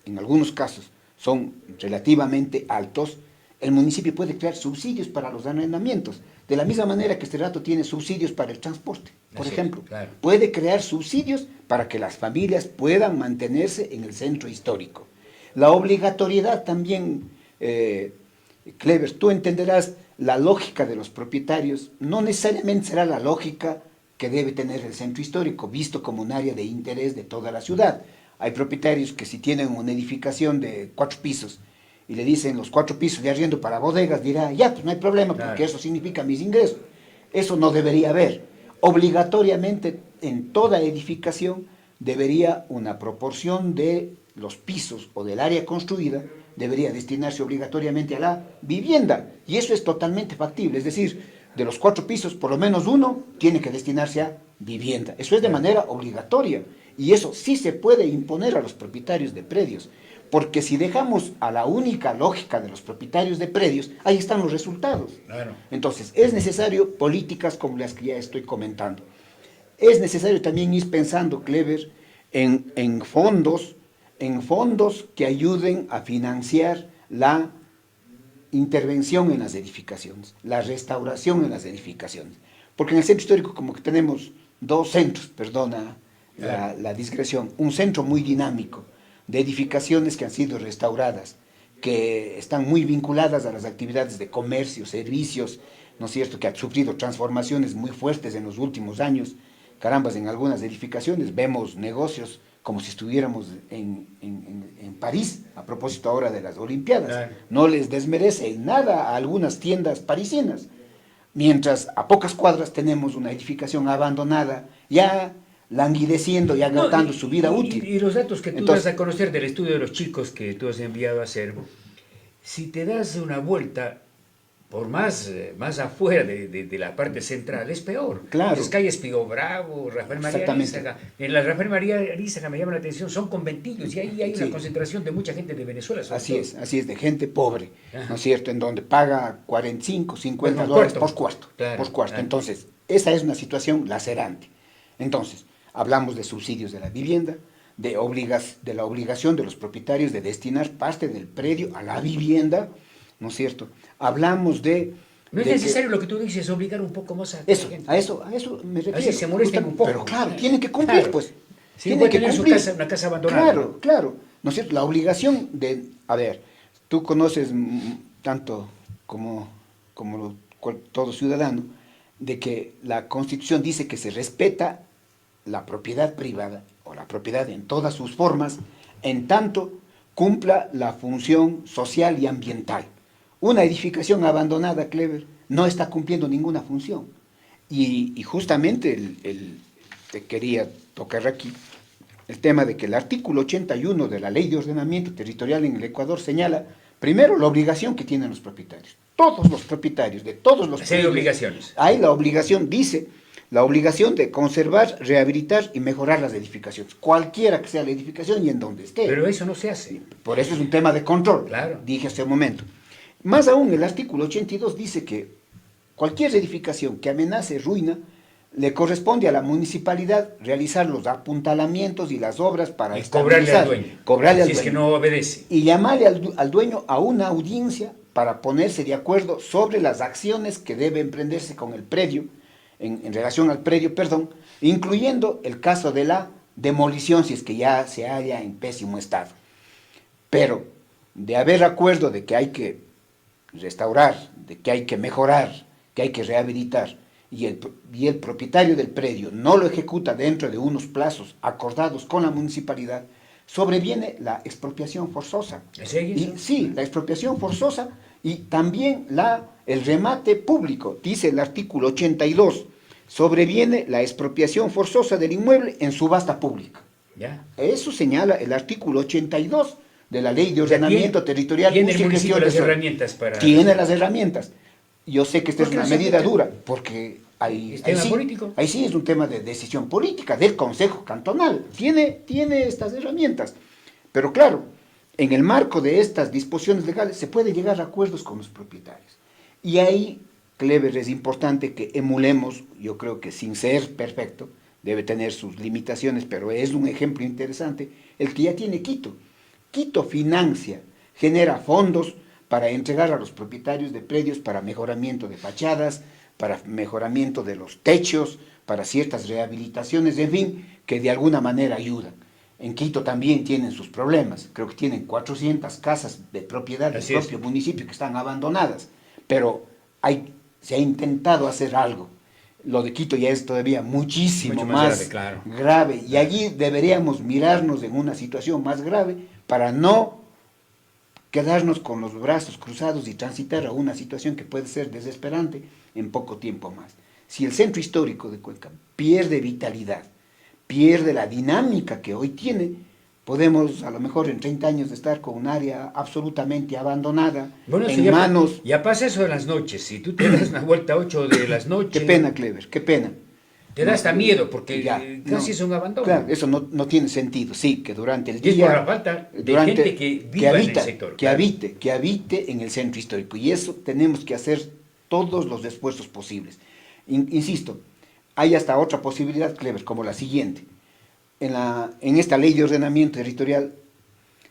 en algunos casos, son relativamente altos, el municipio puede crear subsidios para los arrendamientos, de la misma manera que este rato tiene subsidios para el transporte, por ejemplo. Claro. Puede crear subsidios para que las familias puedan mantenerse en el centro histórico. La obligatoriedad también, Clever, tú entenderás la lógica de los propietarios, no necesariamente será la lógica que debe tener el centro histórico, visto como un área de interés de toda la ciudad. Hay propietarios que si tienen una edificación de 4 pisos y le dicen los 4 pisos de arriendo para bodegas, dirá, ya, pues no hay problema, porque Claro. eso significa mis ingresos. Eso no debería haber. Obligatoriamente, en toda edificación, debería una proporción de los pisos o del área construida, debería destinarse obligatoriamente a la vivienda. Y eso es totalmente factible. Es decir, de los 4 pisos, por lo menos uno tiene que destinarse a vivienda. Eso es de manera obligatoria. Y eso sí se puede imponer a los propietarios de predios. Porque si dejamos a la única lógica de los propietarios de predios, ahí están los resultados. Claro. Entonces, es necesario políticas como las que ya estoy comentando. Es necesario también ir pensando, Clever, en fondos que ayuden a financiar la intervención en las edificaciones, la restauración en las edificaciones. Porque en el centro histórico como que tenemos 2 centros, perdona la digresión, un centro muy dinámico, de edificaciones que han sido restauradas, que están muy vinculadas a las actividades de comercio, servicios, ¿no es cierto?, que han sufrido transformaciones muy fuertes en los últimos años. Carambas, en algunas edificaciones vemos negocios como si estuviéramos en París, a propósito ahora de las Olimpiadas. Claro. No les desmerece en nada a algunas tiendas parisinas, mientras a pocas cuadras tenemos una edificación abandonada, ya languideciendo y agotando su vida útil. Y los datos que tú Entonces, das a conocer del estudio de los chicos que tú has enviado a hacer, si te das una vuelta por más afuera de la parte central, es peor. Claro. Es calle Espigó Bravo, Rafael María Exactamente. Arízaga. En la Rafael María Arízaga me llama la atención, son conventillos y ahí hay una Sí. concentración de mucha gente de Venezuela. sobre todo. así es, de gente pobre, Ajá. ¿no es cierto?, en donde paga 45, 50 Por dólares cuarto. por cuarto. Claro, Por cuarto. claro. Entonces, esa es una situación lacerante. Entonces, hablamos de subsidios de la vivienda, de la obligación de los propietarios de destinar parte del predio a la vivienda, ¿no es cierto? Hablamos de... No es de que- necesario lo que tú dices, obligar un poco más a la Eso, gente. a eso me refiero. Así se molesten Justamente, un poco. pero claro, tienen que cumplir, Claro. pues. Sí, Tienen puede que tener su cumplir. casa, una casa abandonada. Claro, ¿no? claro. ¿No es cierto? La obligación de... A ver, tú conoces tanto como todo ciudadano, de que la Constitución dice que se respeta la propiedad privada, o la propiedad en todas sus formas, en tanto cumpla la función social y ambiental. Una edificación abandonada, Clever, no está cumpliendo ninguna función. Y justamente te quería tocar aquí el tema de que el artículo 81 de la Ley de Ordenamiento Territorial en el Ecuador señala, primero, la obligación que tienen los propietarios. Todos los propietarios de todos los Serie de obligaciones. Hay la obligación, dice, la obligación de conservar, rehabilitar y mejorar las edificaciones, cualquiera que sea la edificación y en donde esté. Pero eso no se hace. Por eso es un tema de control, Claro. dije hace un momento. Más aún, el artículo 82 dice que cualquier edificación que amenace ruina, le corresponde a la municipalidad realizar los apuntalamientos y las obras para Y cobrarle al dueño. Cobrarle al Si es que dueño. no obedece. Y llamarle al dueño a una audiencia para ponerse de acuerdo sobre las acciones que debe emprenderse con el predio, en relación al predio, perdón, incluyendo el caso de la demolición si es que ya se halla en pésimo estado. Pero de haber acuerdo de que hay que restaurar, de que hay que mejorar, que hay que rehabilitar, y el propietario del predio no lo ejecuta dentro de unos plazos acordados con la municipalidad, sobreviene la expropiación forzosa. ¿Sí? Y, sí, la expropiación forzosa y también el remate público, dice el artículo 82, sobreviene la expropiación forzosa del inmueble en subasta pública. ¿Ya? Eso señala el artículo 82 de la Ley de O sea, Ordenamiento Territorial. tiene el Uso y municipio Gestión de las Suelo. herramientas para... Tiene las herramientas. Yo sé que esta es ¿Por qué una no se medida aplica? dura, porque ¿Es tema político? ahí sí es un tema de decisión política del Consejo Cantonal. Tiene estas herramientas. Pero claro, en el marco de estas disposiciones legales se puede llegar a acuerdos con los propietarios. Y ahí Clever, es importante que emulemos, yo creo que sin ser perfecto, debe tener sus limitaciones, pero es un ejemplo interesante, el que ya tiene Quito. Quito financia, genera fondos para entregar a los propietarios de predios para mejoramiento de fachadas, para mejoramiento de los techos, para ciertas rehabilitaciones, en fin, que de alguna manera ayudan. En Quito también tienen sus problemas, creo que tienen 400 casas de propiedad del propio municipio que están abandonadas, pero se ha intentado hacer algo. Lo de Quito ya es todavía muchísimo mucho más grave, claro. grave, y allí deberíamos mirarnos en una situación más grave para no quedarnos con los brazos cruzados y transitar a una situación que puede ser desesperante en poco tiempo más. Si el centro histórico de Cuenca pierde vitalidad, pierde la dinámica que hoy tiene, podemos a lo mejor en 30 años estar con un área absolutamente abandonada, bueno, en manos... Ya pasa eso de las noches, si tú te das una vuelta a 8 de las noches... Qué pena, Clever, qué pena. Te da hasta miedo, porque ya, casi es un abandono. Claro, eso no tiene sentido. Sí, que durante el y es día... por la falta de gente que viva en el sector. Que habite en el centro histórico. Y eso tenemos que hacer todos los esfuerzos posibles. Insisto, hay hasta otra posibilidad, Clever, como la siguiente. En esta ley de ordenamiento territorial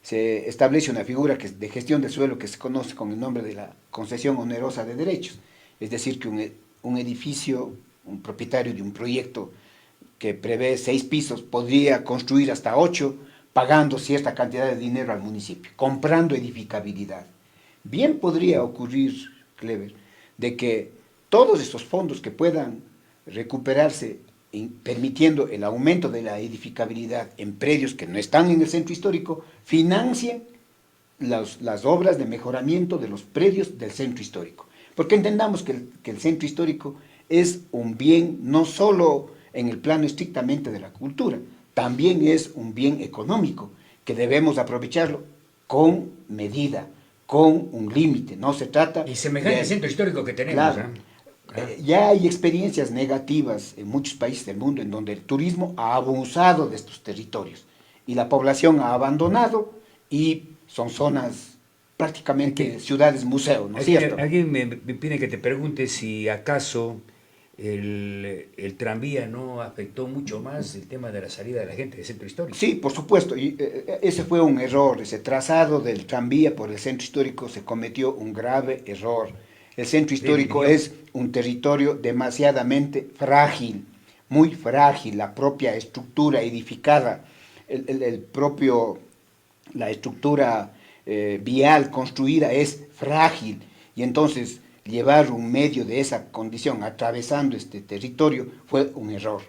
se establece una figura de gestión del suelo que se conoce con el nombre de la concesión onerosa de derechos. Es decir, que un edificio, un propietario de un proyecto que prevé 6 pisos podría construir hasta 8 pagando cierta cantidad de dinero al municipio, comprando edificabilidad. Bien podría ocurrir, Clever, de que todos esos fondos que puedan recuperarse permitiendo el aumento de la edificabilidad en predios que no están en el centro histórico, financien las obras de mejoramiento de los predios del centro histórico. Porque entendamos que el centro histórico es un bien no solo en el plano estrictamente de la cultura, también es un bien económico que debemos aprovecharlo con medida, con un límite. No se trata... Y semejante centro histórico que tenemos. Claro, ya hay experiencias negativas en muchos países del mundo en donde el turismo ha abusado de estos territorios y la población ha abandonado y son zonas prácticamente ciudades museo, ¿no es cierto? Alguien me pide que te pregunte si acaso el tranvía no afectó mucho más el tema de la salida de la gente del centro histórico. Sí, por supuesto, y ese fue un error, ese trazado del tranvía por el centro histórico se cometió un grave error. El centro histórico es un territorio demasiadamente frágil, muy frágil, la propia estructura edificada, la estructura vial construida es frágil, y entonces llevar un medio de esa condición atravesando este territorio fue un error.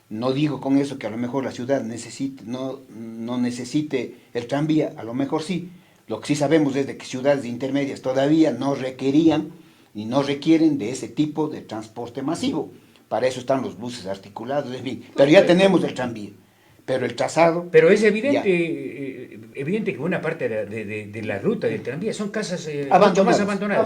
No digo con eso que a lo mejor la ciudad no necesite el tranvía, a lo mejor sí. Lo que sí sabemos es de que ciudades intermedias todavía no requerían y no requieren de ese tipo de transporte masivo. Para eso están los buses articulados, en fin. Pero ya tenemos el tranvía. Pero el trazado... Pero es evidente que una parte de la ruta del tranvía son casas mucho más abandonadas.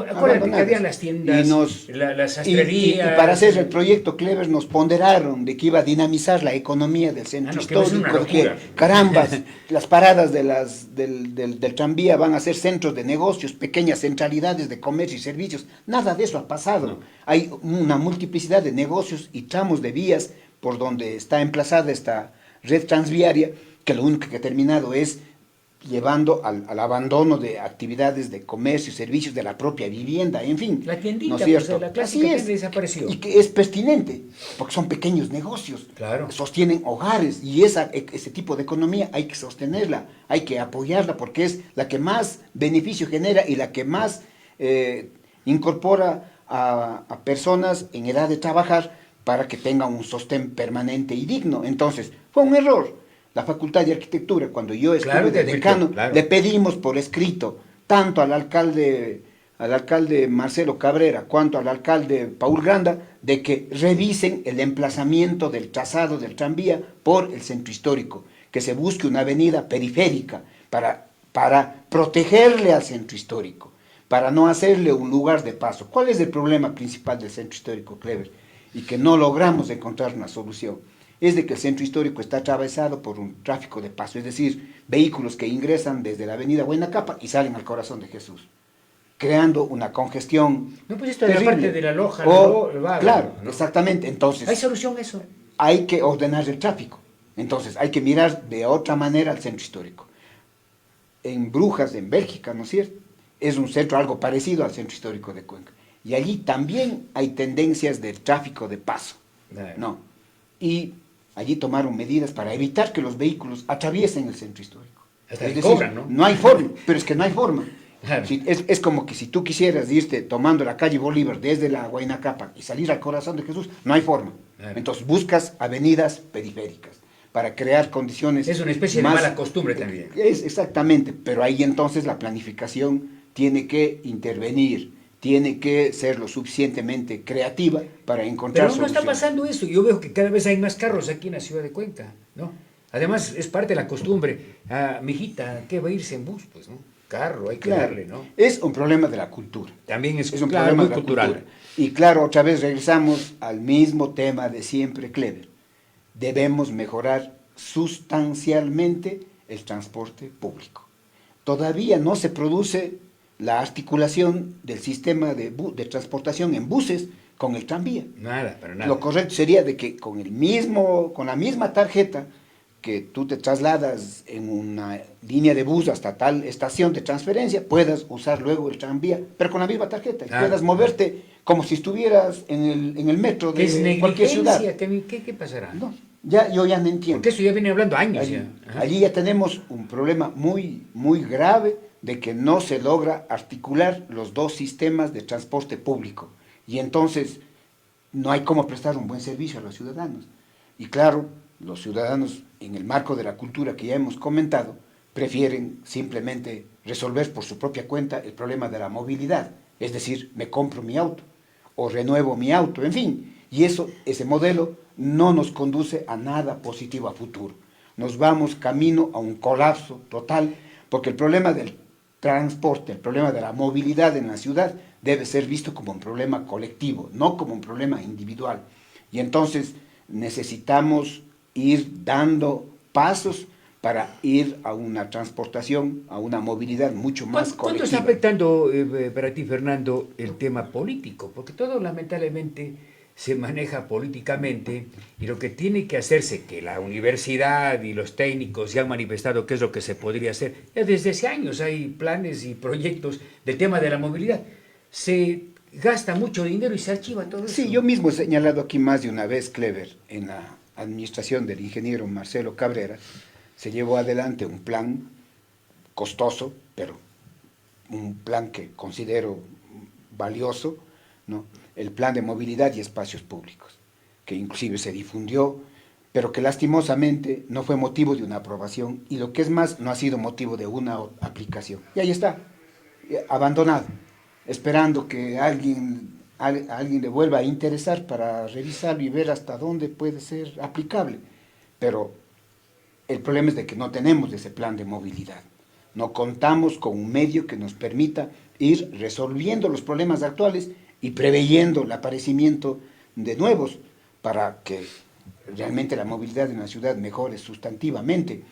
Acuérdate que habían las tiendas, las sastrerías... Y para hacer el proyecto Clever nos ponderaron de que iba a dinamizar la economía del centro histórico. Que caramba, las paradas del tranvía van a ser centros de negocios, pequeñas centralidades de comercio y servicios. Nada de eso ha pasado. No. Hay una multiplicidad de negocios y tramos de vías por donde está emplazada esta red transviaria, que lo único que ha terminado es llevando al abandono de actividades de comercio y servicios de la propia vivienda, en fin. La tiendita, ¿no es cierto? La clásica tienda desapareció. Y que es pertinente, porque son pequeños negocios, claro, sostienen hogares, y ese tipo de economía hay que sostenerla, hay que apoyarla, porque es la que más beneficio genera y la que más incorpora a personas en edad de trabajar, para que tengan un sostén permanente y digno. Entonces, fue un error. La Facultad de Arquitectura, cuando yo estuve de decano, le pedimos por escrito, tanto al alcalde Marcelo Cabrera, cuanto al alcalde Paul Granda, de que revisen el emplazamiento del trazado del tranvía por el centro histórico, que se busque una avenida periférica para protegerle al centro histórico, para no hacerle un lugar de paso. ¿Cuál es el problema principal del centro histórico, Clever? Y que no logramos encontrar una solución, es de que el centro histórico está atravesado por un tráfico de paso, es decir, vehículos que ingresan desde la avenida Buena Capa y salen al Corazón de Jesús. creando una congestión. No, pues esto de la terrible. parte de la Loja, Claro, ¿no? exactamente. Entonces, ¿Hay solución a eso? hay que ordenar el tráfico. Entonces, hay que mirar de otra manera al centro histórico. En Brujas, en Bélgica, ¿no es cierto? Es un centro algo parecido al centro histórico de Cuenca. Y allí también hay tendencias de tráfico de paso, ¿no? Y allí tomaron medidas para evitar que los vehículos atraviesen el centro histórico. Hasta Es le decir, cobran, ¿no? no hay forma, pero es que no hay forma. Claro. Es como que si tú quisieras irte tomando la calle Bolívar desde la Huayna y salir al corazón de Jesús, no hay forma. Claro. Entonces buscas avenidas periféricas para crear condiciones. Es una especie de mala costumbre también. Es exactamente, pero ahí entonces la planificación tiene que intervenir, tiene que ser lo suficientemente creativa para encontrar Pero no está soluciones. pasando eso. Yo veo que cada vez hay más carros aquí en la ciudad de Cuenca, ¿no? Además, es parte de la costumbre. Ah, mijita, ¿qué va a irse en bus? Pues, ¿no? Carro, hay que Claro, darle, ¿no? es un problema de la cultura. También es un claro, problema muy de la cultural. cultura. Y claro, otra vez regresamos al mismo tema de siempre, Clever. Debemos mejorar sustancialmente el transporte público. Todavía no se produce la articulación del sistema de transportación en buses con el tranvía. Nada, para nada. Lo correcto sería de que con la misma tarjeta que tú te trasladas en una línea de bus hasta tal estación de transferencia, puedas usar luego el tranvía, pero con la misma tarjeta, y puedas moverte como si estuvieras en el metro ¿Qué es de cualquier ciudad. negligencia? ¿Qué pasará? No, yo ya no entiendo. Porque eso ya viene hablando años Allí, ya. Ajá. allí ya tenemos un problema muy, muy grave de que no se logra articular los dos sistemas de transporte público. Y entonces no hay cómo prestar un buen servicio a los ciudadanos. Y claro, los ciudadanos, en el marco de la cultura que ya hemos comentado, prefieren simplemente resolver por su propia cuenta el problema de la movilidad. Es decir, me compro mi auto o renuevo mi auto, en fin. Y ese modelo no nos conduce a nada positivo a futuro. Nos vamos camino a un colapso total, porque el problema del transporte, el problema de la movilidad en la ciudad debe ser visto como un problema colectivo, no como un problema individual. Y entonces necesitamos ir dando pasos para ir a una transportación, a una movilidad mucho más ¿Cuánto colectiva. está afectando para ti, Fernando, el tema político? Porque todo lamentablemente se maneja políticamente y lo que tiene que hacerse, que la universidad y los técnicos ya han manifestado qué es lo que se podría hacer, ya desde hace años hay planes y proyectos del tema de la movilidad. Se gasta mucho dinero y se archiva todo eso. Sí, yo mismo he señalado aquí más de una vez, Clever, en la administración del ingeniero Marcelo Cabrera, se llevó adelante un plan costoso, pero un plan que considero valioso, ¿no? El plan de movilidad y espacios públicos, que inclusive se difundió, pero que lastimosamente no fue motivo de una aprobación y lo que es más, no ha sido motivo de una aplicación. Y ahí está, abandonado, esperando que alguien le vuelva a interesar para revisarlo y ver hasta dónde puede ser aplicable. Pero el problema es de que no tenemos ese plan de movilidad. No contamos con un medio que nos permita ir resolviendo los problemas actuales y preveyendo el aparecimiento de nuevos para que realmente la movilidad en la ciudad mejore sustantivamente.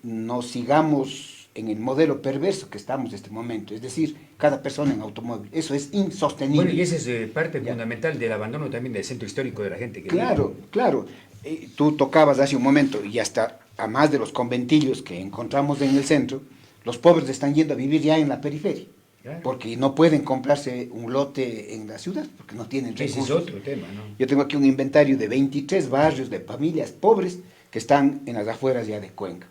No sigamos en el modelo perverso que estamos en este momento, es decir, cada persona en automóvil. Eso es insostenible. Bueno, y esa es parte fundamental del abandono también del centro histórico de la gente. Que claro, vive. Claro. Tú tocabas hace un momento, y hasta a más de los conventillos que encontramos en el centro, los pobres están yendo a vivir ya en la periferia. Claro. Porque no pueden comprarse un lote en la ciudad, porque no tienen recursos. Ese es otro tema, ¿no? Yo tengo aquí un inventario de 23 barrios de familias pobres que están en las afueras ya de Cuenca,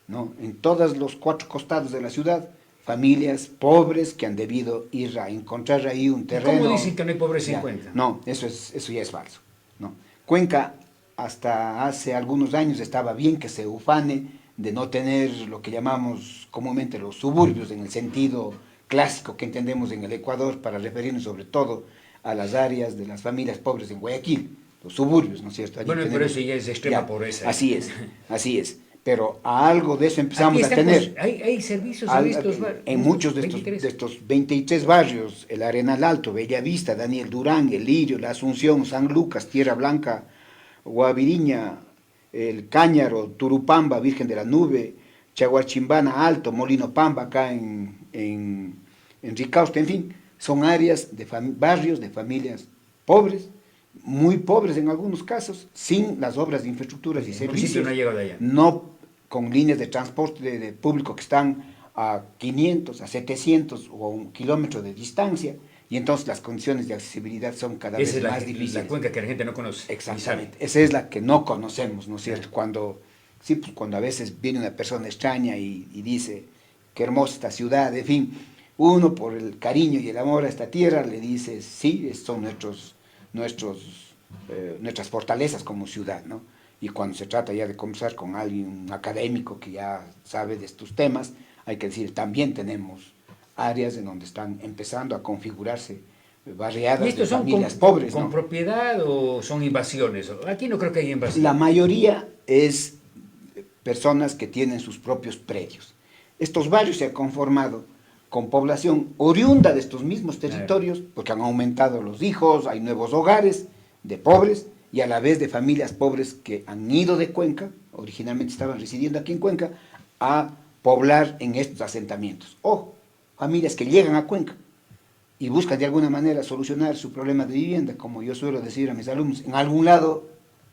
¿no? En todos los 4 costados de la ciudad, familias pobres que han debido ir a encontrar ahí un terreno. ¿Cómo dicen que no hay pobreza en Cuenca? No, eso ya es falso, ¿no? Cuenca, hasta hace algunos años, estaba bien que se ufane de no tener lo que llamamos comúnmente los suburbios, en el sentido clásico que entendemos en el Ecuador, para referirnos sobre todo a las áreas de las familias pobres en Guayaquil, los suburbios, ¿no es cierto? Allí bueno, pero eso ya es extrema pobreza. Así es. Pero a algo de eso empezamos a tener. Hay servicios en estos barrios. En muchos de estos 23 barrios, el Arenal Alto, Bellavista, Daniel Durán, El Lirio, La Asunción, San Lucas, Tierra Blanca, Guaviriña, El Cáñaro, Turupamba, Virgen de la Nube, Chaguachimbana Alto, Molino Pamba, acá en en Ricauste, en fin, son áreas de barrios de familias pobres, muy pobres en algunos casos, sin las obras de infraestructuras y servicios, no ha llegado allá. no con líneas de transporte de público que están a 500, a 700 o a 1 kilómetro de distancia, y entonces las condiciones de accesibilidad son cada vez más difíciles. La cuenca que la gente no conoce. Exactamente, esa es la que no conocemos, ¿no es cierto? Cuando a veces viene una persona extraña y dice, qué hermosa esta ciudad, en fin, uno por el cariño y el amor a esta tierra le dice, sí, son nuestras fortalezas como ciudad, ¿no? Y cuando se trata ya de conversar con alguien, un académico que ya sabe de estos temas, hay que decir, también tenemos áreas en donde están empezando a configurarse barriadas de familias pobres, ¿con ¿no? propiedad o son invasiones? Aquí no creo que haya invasiones. La mayoría es personas que tienen sus propios predios. Estos barrios se han conformado con población oriunda de estos mismos territorios, porque han aumentado los hijos, hay nuevos hogares de pobres, y a la vez de familias pobres que han ido de Cuenca, originalmente estaban residiendo aquí en Cuenca, a poblar en estos asentamientos. O familias que llegan a Cuenca y buscan de alguna manera solucionar su problema de vivienda, como yo suelo decir a mis alumnos, en algún lado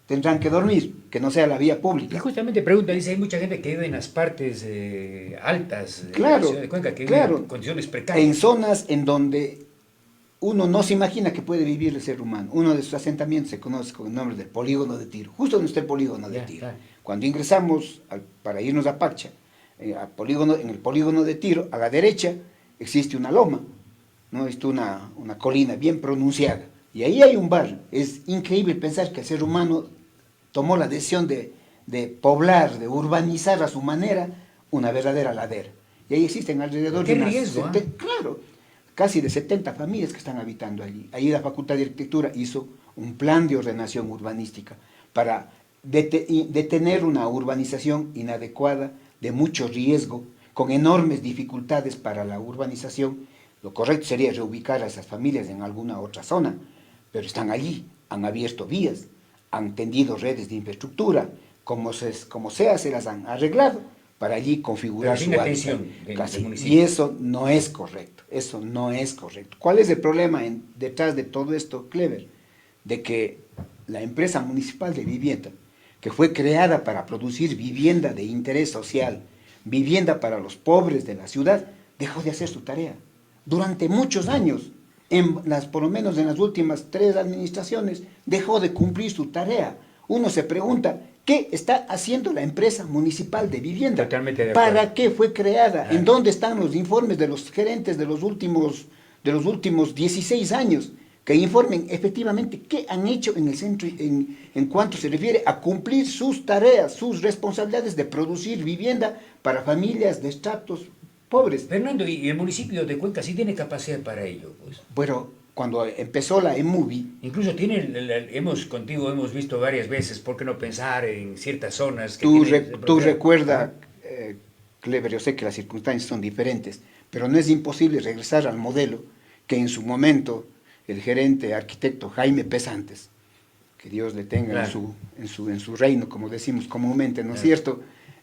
tendrán que dormir, que no sea la vía pública. Y justamente pregunta, dice, hay mucha gente que vive en las partes altas de claro, la ciudad de Cuenca, que claro, vive en condiciones precarias. En zonas en donde uno no se imagina que puede vivir el ser humano. Uno de sus asentamientos se conoce con el nombre del polígono de Tiro, justo donde está el polígono de Tiro. Claro. Cuando ingresamos para irnos a Pacha, en el polígono de Tiro, a la derecha existe una loma, ¿no? Existe una colina bien pronunciada, y ahí hay un barrio. Es increíble pensar que el ser humano tomó la decisión de poblar, de urbanizar a su manera una verdadera ladera. Y ahí existen alrededor de unas riesgo, claro, casi de 70 familias que están habitando allí. Ahí la Facultad de Arquitectura hizo un plan de ordenación urbanística para detener una urbanización inadecuada, de mucho riesgo, con enormes dificultades para la urbanización. Lo correcto sería reubicar a esas familias en alguna otra zona, pero están allí, han abierto vías, han tendido redes de infraestructura, como sea, se las han arreglado para allí configurar su hábitat. Y eso no es correcto, eso no es correcto. ¿Cuál es el problema detrás de todo esto, Clever? De que la empresa municipal de vivienda, que fue creada para producir vivienda de interés social, vivienda para los pobres de la ciudad, dejó de hacer su tarea. Durante muchos años, por lo menos en las últimas 3 administraciones, dejó de cumplir su tarea. Uno se pregunta, ¿qué está haciendo la empresa municipal de vivienda? Totalmente de acuerdo. ¿Para qué fue creada? ¿En dónde están los informes de los gerentes de los últimos 16 años? Que informen efectivamente qué han hecho en el centro en cuanto se refiere a cumplir sus tareas, sus responsabilidades de producir vivienda para familias de estratos pobres. Fernando, ¿y el municipio de Cuenca sí tiene capacidad para ello? Pues? Bueno, cuando empezó la EMUVI... Incluso contigo hemos visto varias veces, ¿por qué no pensar en ciertas zonas? Que tú recuerdas, Clever, yo sé que las circunstancias son diferentes, pero no es imposible regresar al modelo que en su momento el gerente arquitecto Jaime Pesantes, que Dios le tenga claro. en su reino, como decimos comúnmente, ¿no es cierto?,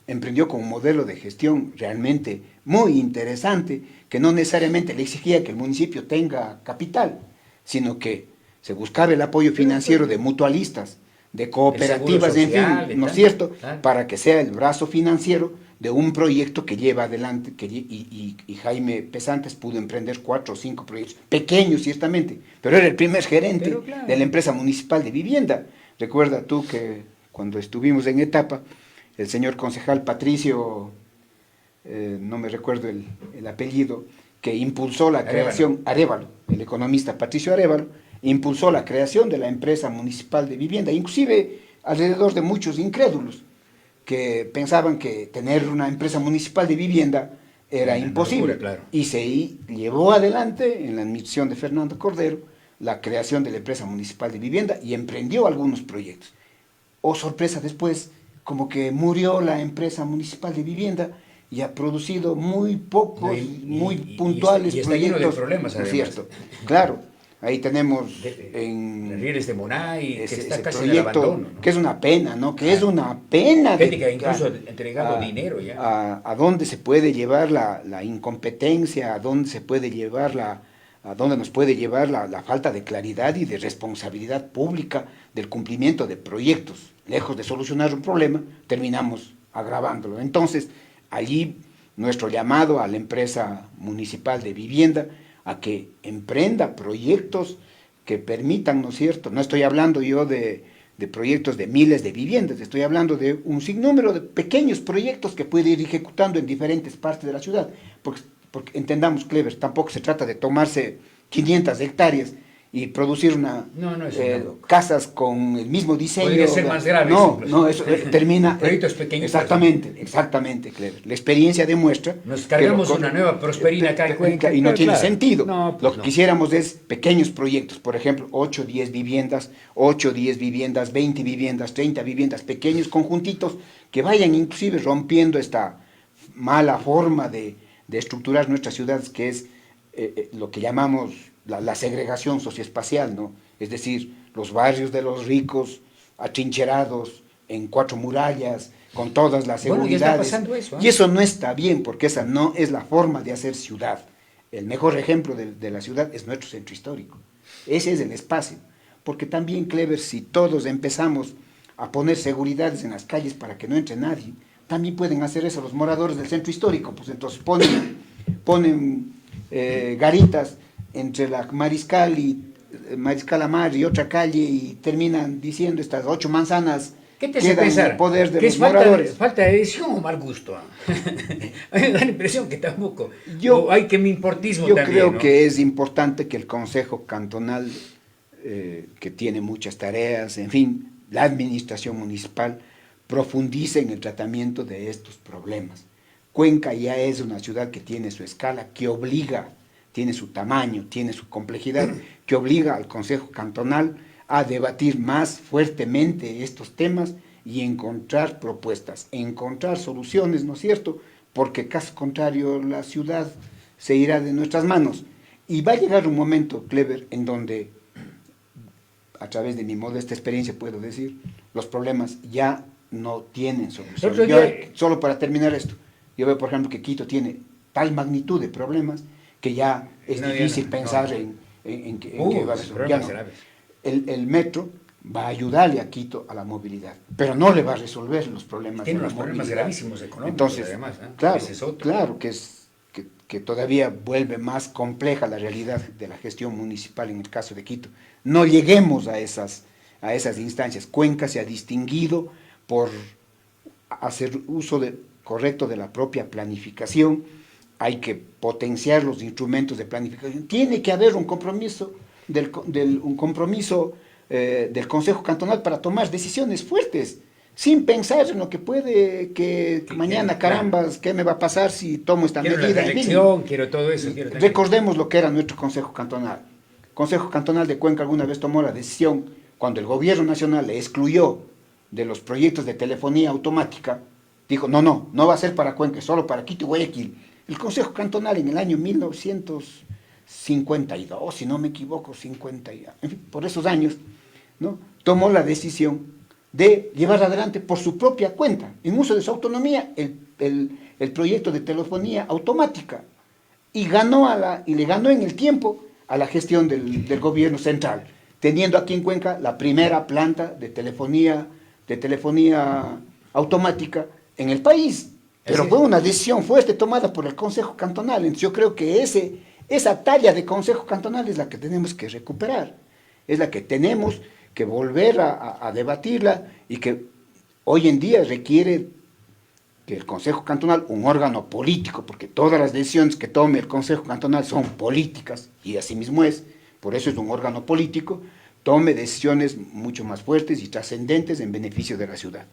emprendió con un modelo de gestión realmente muy interesante, que no necesariamente le exigía que el municipio tenga capital, sino que se buscaba el apoyo financiero de mutualistas, de cooperativas, social, en fin, ¿no es cierto?, claro. Para que sea el brazo financiero de un proyecto que lleva adelante, y Jaime Pesantes pudo emprender 4 o 5 proyectos, pequeños ciertamente, pero era el primer gerente claro. de la empresa municipal de vivienda. Recuerda tú que cuando estuvimos en etapa, el señor concejal Patricio, no me recuerdo el apellido, que impulsó la creación, Arévalo, el economista Patricio Arévalo, impulsó la creación de la empresa municipal de vivienda, inclusive alrededor de muchos incrédulos, que pensaban que tener una empresa municipal de vivienda era imposible, locura, claro. Y se llevó adelante, en la administración de Fernando Cordero, la creación de la empresa municipal de vivienda y emprendió algunos proyectos. Oh, sorpresa, después como que murió la empresa municipal de vivienda y ha producido muy pocos, muy puntuales y está proyectos. lleno de problemas, ¿no es cierto? Claro, Ahí tenemos Los en rieles de Monay, que está ese casi en el proyecto, abandono, ¿no? que es una pena, ¿no? Que es una pena Gente que ha incluso entregado dinero ya. a dónde se puede llevar la incompetencia, a dónde se puede llevar a dónde nos puede llevar la falta de claridad y de responsabilidad pública del cumplimiento de proyectos. Lejos de solucionar un problema, terminamos agravándolo. Entonces, allí nuestro llamado a la empresa municipal de vivienda a que emprenda proyectos que permitan, ¿no es cierto? No estoy hablando yo de proyectos de miles de viviendas, estoy hablando de un sinnúmero de pequeños proyectos que puede ir ejecutando en diferentes partes de la ciudad, porque entendamos, Clever, tampoco se trata de tomarse 500 hectáreas y producir casas con el mismo diseño. Podría ser más grave. No, eso termina. Proyectos pequeños. Exactamente, Clever. La experiencia demuestra. Nos cargamos una nueva Prosperina acá en Cuenca. Y no tiene sentido. No, Lo que quisiéramos es pequeños proyectos, por ejemplo, 8, 10 viviendas, 20 viviendas, 30 viviendas, pequeños conjuntitos que vayan inclusive rompiendo esta mala forma de estructurar nuestras ciudades, que es lo que llamamos la segregación socioespacial, ¿no? Es decir, los barrios de los ricos atrincherados en 4 murallas, con todas las seguridades. Ya está pasando eso, ¿eh? Y eso no está bien, porque esa no es la forma de hacer ciudad. El mejor ejemplo de la ciudad es nuestro centro histórico. Ese es el espacio. Porque también, Clever, si todos empezamos a poner seguridades en las calles para que no entre nadie, también pueden hacer eso los moradores del centro histórico. Pues entonces ponen garitas entre la Mariscal Amar y otra calle y terminan diciendo estas 8 manzanas ¿qué te hace pensar? En el poder de ¿Que los es moradores. falta de edición o mal gusto? A mí me da la impresión que tampoco. Hay que me importismo yo también. Yo creo, ¿no?, que es importante que el Consejo Cantonal, que tiene muchas tareas, en fin, la administración municipal, profundice en el tratamiento de estos problemas. Cuenca ya es una ciudad que tiene su escala, que obliga, tiene su tamaño, tiene su complejidad, que obliga al Consejo Cantonal a debatir más fuertemente estos temas y encontrar propuestas, encontrar soluciones, ¿no es cierto? Porque caso contrario la ciudad se irá de nuestras manos. Y va a llegar un momento, Clever, en donde, a través de mi modesta experiencia puedo decir, los problemas ya no tienen solución. Solo para terminar esto, yo veo, por ejemplo, que Quito tiene tal magnitud de problemas que ya es difícil pensar en que va a resolver. El metro va a ayudarle a Quito a la movilidad, pero no le va a resolver los problemas de la movilidad. Tiene unos problemas gravísimos económicos. Entonces, además, ¿eh? Claro que todavía vuelve más compleja la realidad de la gestión municipal en el caso de Quito. No lleguemos a esas instancias. Cuenca se ha distinguido por hacer uso correcto de la propia planificación. Hay que potenciar los instrumentos de planificación. Tiene que haber un compromiso del Consejo Cantonal para tomar decisiones fuertes, sin pensar en lo que puede, que mañana, carambas, ¿qué me va a pasar si tomo esta medida? Quiero la reelección, quiero todo eso. Recordemos lo que era nuestro Consejo Cantonal. El Consejo Cantonal de Cuenca alguna vez tomó la decisión, cuando el gobierno nacional le excluyó de los proyectos de telefonía automática, dijo, no va a ser para Cuenca, solo para Quito y Guayaquil. El Consejo Cantonal en el año 1952, si no me equivoco, 50, en fin, por esos años, ¿no?, tomó la decisión de llevar adelante por su propia cuenta, en uso de su autonomía, el proyecto de telefonía automática, y le ganó en el tiempo a la gestión del gobierno central, teniendo aquí en Cuenca la primera planta de telefonía automática en el país. Pero fue una decisión fuerte tomada por el Consejo Cantonal. Entonces yo creo que esa talla de Consejo Cantonal es la que tenemos que recuperar, es la que tenemos que volver a debatirla, y que hoy en día requiere que el Consejo Cantonal, un órgano político, porque todas las decisiones que tome el Consejo Cantonal son políticas, y así mismo es, por eso es un órgano político, tome decisiones mucho más fuertes y trascendentes en beneficio de la ciudad.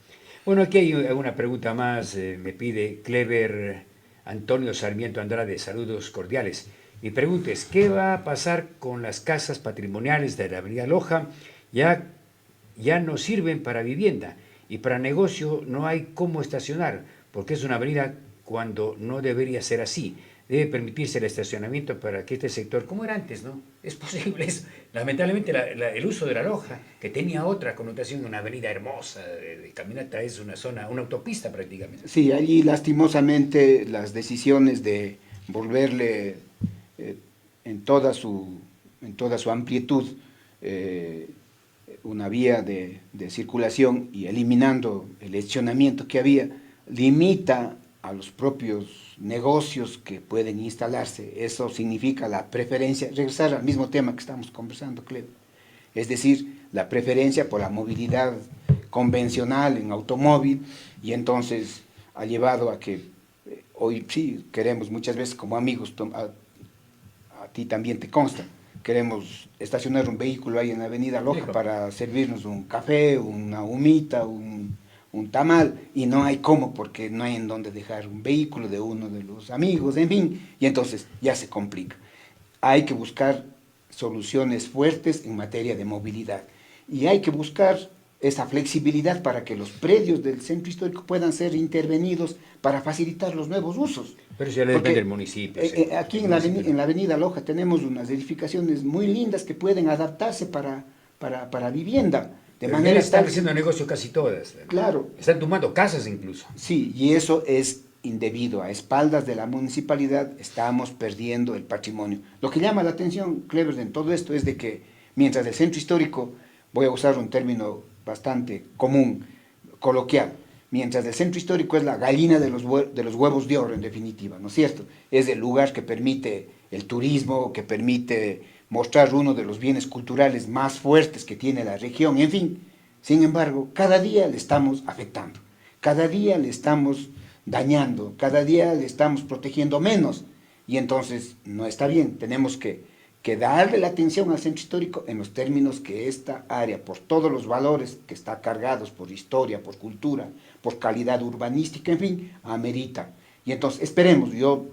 Bueno, aquí hay una pregunta más, me pide Clever Antonio Sarmiento Andrade, saludos cordiales. Mi pregunta es, ¿qué va a pasar con las casas patrimoniales de la avenida Loja? Ya no sirven para vivienda y para negocio no hay cómo estacionar, porque es una avenida cuando no debería ser así. debe permitirse el estacionamiento para que este sector, como era antes, ¿no? Es posible eso. Lamentablemente el uso de la Loja, que tenía otra connotación, una avenida hermosa de caminata, es una zona, una autopista prácticamente. Sí, allí lastimosamente las decisiones de volverle en toda su amplitud una vía de circulación y eliminando el estacionamiento que había, limita a los propios negocios que pueden instalarse. Eso significa la preferencia, regresar al mismo tema que estamos conversando, Cleo, es decir, la preferencia por la movilidad convencional en automóvil, y entonces ha llevado a que hoy sí queremos muchas veces como amigos, a ti también te consta, queremos estacionar un vehículo ahí en la avenida Loja para servirnos un café, una humita, un tamal, y no hay cómo, porque no hay en dónde dejar un vehículo de uno de los amigos, en fin, y entonces ya se complica. Hay que buscar soluciones fuertes en materia de movilidad, y hay que buscar esa flexibilidad para que los predios del centro histórico puedan ser intervenidos para facilitar los nuevos usos. Pero eso ya depende del municipio. Aquí en la avenida Loja tenemos unas edificaciones muy lindas que pueden adaptarse para vivienda. De Pero manera están haciendo negocio casi todas. Claro. Están tomando casas incluso. Sí, y eso es indebido. A espaldas de la municipalidad estamos perdiendo el patrimonio. Lo que llama la atención, Clever, en todo esto es de que mientras el centro histórico, voy a usar un término bastante común, coloquial, mientras el centro histórico es la gallina de los huevos de oro, en definitiva, ¿no es cierto? Es el lugar que permite el turismo, que permite mostrar uno de los bienes culturales más fuertes que tiene la región, en fin. Sin embargo, cada día le estamos afectando, cada día le estamos dañando, cada día le estamos protegiendo menos, y entonces no está bien. Tenemos que darle la atención al centro histórico en los términos que esta área, por todos los valores que está cargados por historia, por cultura, por calidad urbanística, en fin, amerita. Y entonces esperemos, yo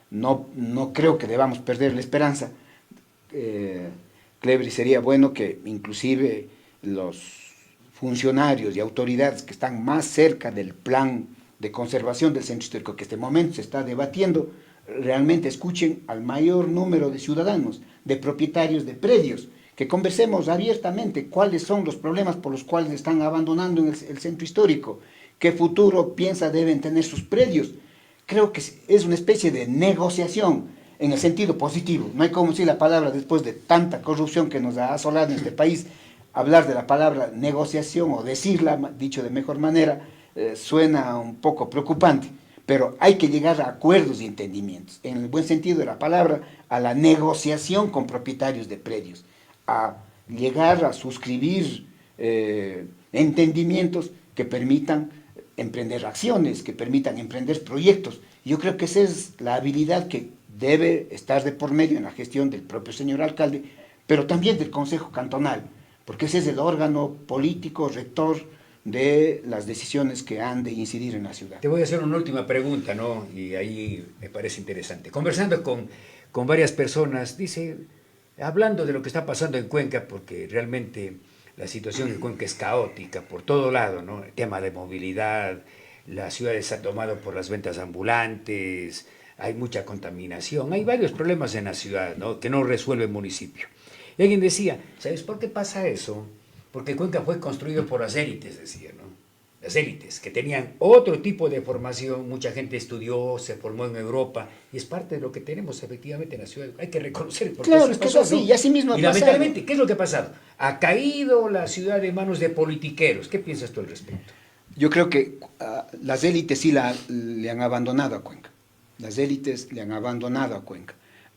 no creo que debamos perder la esperanza, Clever, y sería bueno que inclusive los funcionarios y autoridades que están más cerca del plan de conservación del centro histórico, que en este momento se está debatiendo, realmente escuchen al mayor número de ciudadanos, de propietarios de predios, que conversemos abiertamente cuáles son los problemas por los cuales están abandonando el centro histórico, qué futuro piensa deben tener sus predios. Creo que es una especie de negociación en el sentido positivo. No hay como decir la palabra, después de tanta corrupción que nos ha asolado en este país, hablar de la palabra negociación o decirla, dicho de mejor manera, suena un poco preocupante. Pero hay que llegar a acuerdos y entendimientos, en el buen sentido de la palabra, a la negociación con propietarios de predios, a llegar a suscribir entendimientos que permitan emprender acciones, que permitan emprender proyectos. Yo creo que esa es la habilidad que debe estar de por medio en la gestión del propio señor alcalde, pero también del Consejo Cantonal, porque ese es el órgano político rector de las decisiones que han de incidir en la ciudad. Te voy a hacer una última pregunta, ¿no? Y ahí me parece interesante. Conversando con varias personas, dice, hablando de lo que está pasando en Cuenca, porque realmente la situación en Cuenca es caótica por todo lado, ¿no? El tema de movilidad, la ciudad está tomada por las ventas ambulantes, hay mucha contaminación, hay varios problemas en la ciudad, ¿no? Que no resuelve el municipio. Y alguien decía, ¿sabes por qué pasa eso? Porque Cuenca fue construido por las élites, decía, ¿no? Las élites, que tenían otro tipo de formación, mucha gente estudió, se formó en Europa, y es parte de lo que tenemos efectivamente en la ciudad. Hay que reconocer, porque claro, eso es que pasó, es así, ¿no? y así mismo ha y pasado. lamentablemente, ¿qué es lo que ha pasado? Ha caído la ciudad en manos de politiqueros. ¿Qué piensas tú al respecto? Yo creo que las élites sí le han abandonado a Cuenca. Las élites le han abandonado a Cuenca.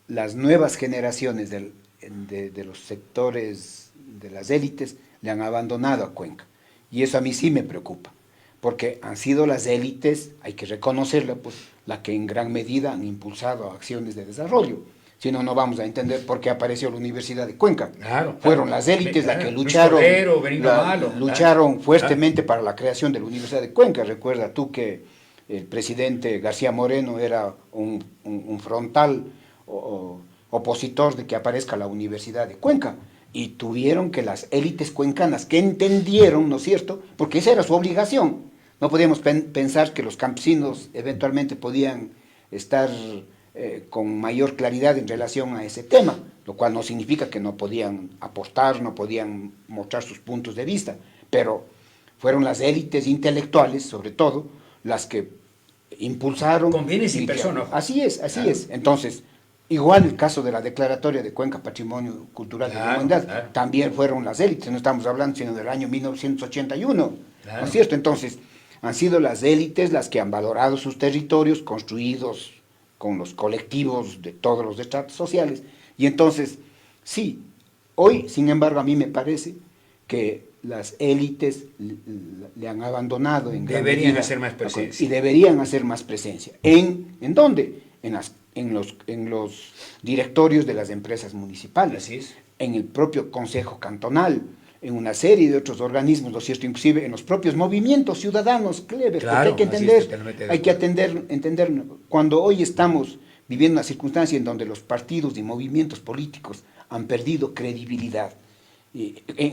Las nuevas generaciones de los sectores de las élites le han abandonado a Cuenca. Y eso a mí sí me preocupa, porque han sido las élites, hay que reconocerlo, pues, las que en gran medida han impulsado acciones de desarrollo. Si no, no vamos a entender por qué apareció la Universidad de Cuenca. Claro, fueron las élites las que lucharon fuertemente para la creación de la Universidad de Cuenca. Recuerda tú que el presidente García Moreno era un frontal opositor de que aparezca la Universidad de Cuenca. Y tuvieron que las élites cuencanas, que entendieron, ¿no es cierto?, porque esa era su obligación. No podíamos pensar que los campesinos eventualmente podían estar con mayor claridad en relación a ese tema, lo cual no significa que no podían aportar, no podían mostrar sus puntos de vista, pero fueron las élites intelectuales, sobre todo, las que impulsaron. Con bienes y personas. Así es, así es. Entonces, igual el caso de la declaratoria de Cuenca Patrimonio Cultural de la Humanidad, también fueron las élites, no estamos hablando sino del año 1981, ¿no es cierto? Entonces, han sido las élites las que han valorado sus territorios construidos con los colectivos de todos los estratos sociales, y entonces, sí, hoy, sin embargo, a mí me parece que las élites le han abandonado en gran deberían medida, hacer más presencia. y deberían hacer más presencia. ¿En dónde? En los directorios de las empresas municipales, Así es. en el propio Consejo Cantonal, en una serie de otros organismos, ¿no es cierto? Inclusive en los propios movimientos ciudadanos, Clever, Claro, porque hay que entender, cuando hoy estamos viviendo una circunstancia en donde los partidos y movimientos políticos han perdido credibilidad,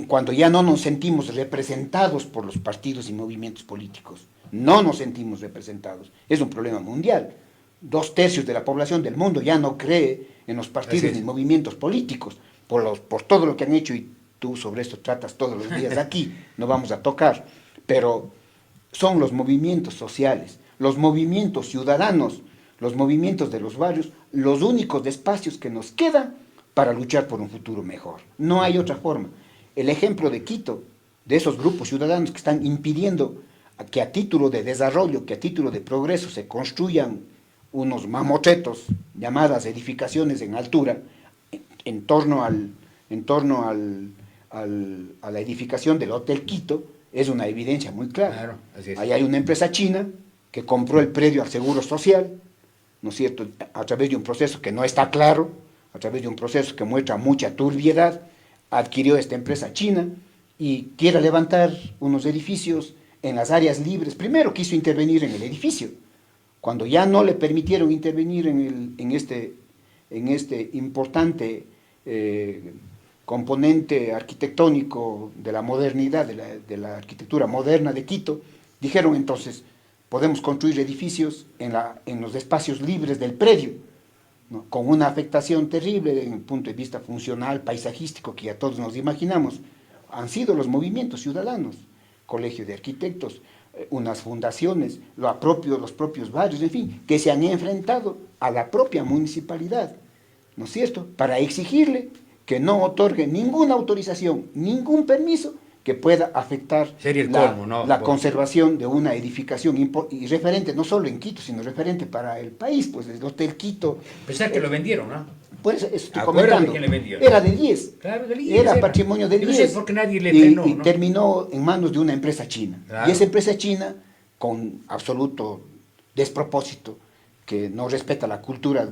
cuando ya no nos sentimos representados por los partidos y movimientos políticos, no nos sentimos representados, es un problema mundial. 2/3 de la población del mundo ya no cree en los partidos ni movimientos políticos, por todo lo que han hecho, y tú sobre esto tratas todos los días aquí, no vamos a tocar, pero son los movimientos sociales, los movimientos ciudadanos, los movimientos de los barrios, los únicos espacios que nos quedan para luchar por un futuro mejor. No hay otra forma. El ejemplo de Quito, de esos grupos ciudadanos que están impidiendo que a título de desarrollo, que a título de progreso se construyan unos mamotretos, llamadas edificaciones en altura, en torno a la edificación del Hotel Quito, es una evidencia muy clara. Claro, así es. Ahí hay una empresa china que compró el predio al Seguro Social, ¿no es cierto?, a través de un proceso que no está claro, a través de un proceso que muestra mucha turbiedad, adquirió esta empresa china y quiere levantar unos edificios en las áreas libres. Primero quiso intervenir en el edificio. Cuando ya no le permitieron intervenir en este importante componente arquitectónico de la modernidad, de la arquitectura moderna de Quito, dijeron entonces, podemos construir edificios en los espacios libres del predio, ¿no?, con una afectación terrible desde el punto de vista funcional, paisajístico, que ya todos nos imaginamos. Han sido los movimientos ciudadanos, Colegio de Arquitectos, unas fundaciones, los propios barrios, en fin, que se han enfrentado a la propia municipalidad, ¿no es cierto?, para exigirle que no otorgue ninguna autorización, ningún permiso que pueda afectar la conservación de una edificación y referente no solo en Quito, sino referente para el país, pues el Hotel Quito. Pensar que lo vendieron, ¿no? Por eso estoy comentando. ¿Quién le vendió? Era de 10. Claro, de 10. Era patrimonio de 10. No sé por qué nadie le frenó, y ¿no? terminó en manos de una empresa china. Claro. Y esa empresa china, con absoluto despropósito, que no respeta la cultura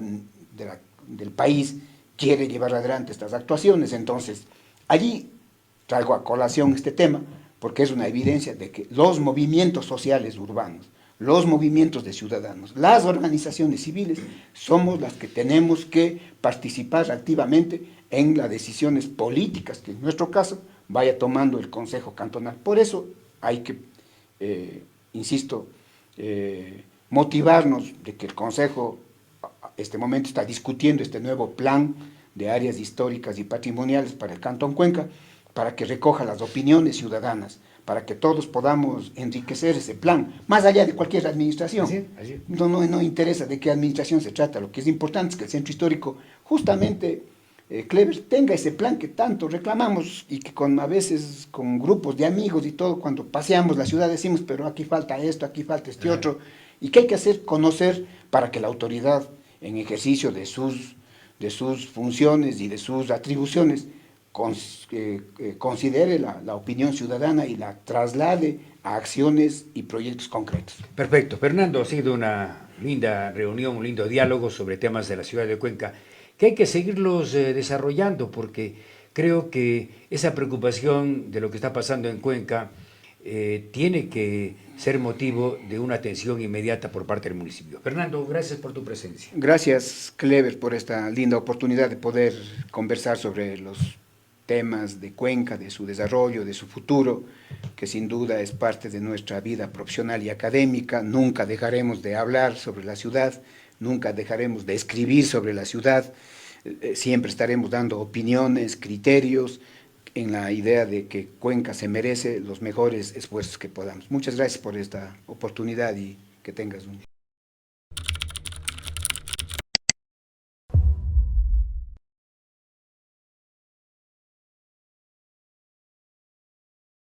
del país, quiere llevar adelante estas actuaciones. Entonces, allí traigo a colación este tema, porque es una evidencia de que los movimientos sociales urbanos, los movimientos de ciudadanos, las organizaciones civiles, somos las que tenemos que participar activamente en las decisiones políticas, que en nuestro caso vaya tomando el Consejo Cantonal. Por eso hay que, insisto, motivarnos de que el Consejo, este momento, está discutiendo este nuevo plan de áreas históricas y patrimoniales para el Cantón Cuenca, para que recoja las opiniones ciudadanas, para que todos podamos enriquecer ese plan, más allá de cualquier administración. Así. No interesa de qué administración se trata, lo que es importante es que el centro histórico, justamente, Clever, tenga ese plan que tanto reclamamos y que a veces con grupos de amigos y todo, cuando paseamos la ciudad decimos, pero aquí falta esto, aquí falta este otro, y que hay que hacer conocer para que la autoridad, en ejercicio de sus funciones y de sus atribuciones, considere la opinión ciudadana y la traslade a acciones y proyectos concretos. Perfecto. Fernando, ha sido una linda reunión, un lindo diálogo sobre temas de la ciudad de Cuenca, que hay que seguirlos desarrollando, porque creo que esa preocupación de lo que está pasando en Cuenca tiene que ser motivo de una atención inmediata por parte del municipio. Fernando, gracias por tu presencia. Gracias, Clever, por esta linda oportunidad de poder conversar sobre los temas de Cuenca, de su desarrollo, de su futuro, que sin duda es parte de nuestra vida profesional y académica. Nunca dejaremos de hablar sobre la ciudad, nunca dejaremos de escribir sobre la ciudad, siempre estaremos dando opiniones, criterios, en la idea de que Cuenca se merece los mejores esfuerzos que podamos. Muchas gracias por esta oportunidad y que tengas un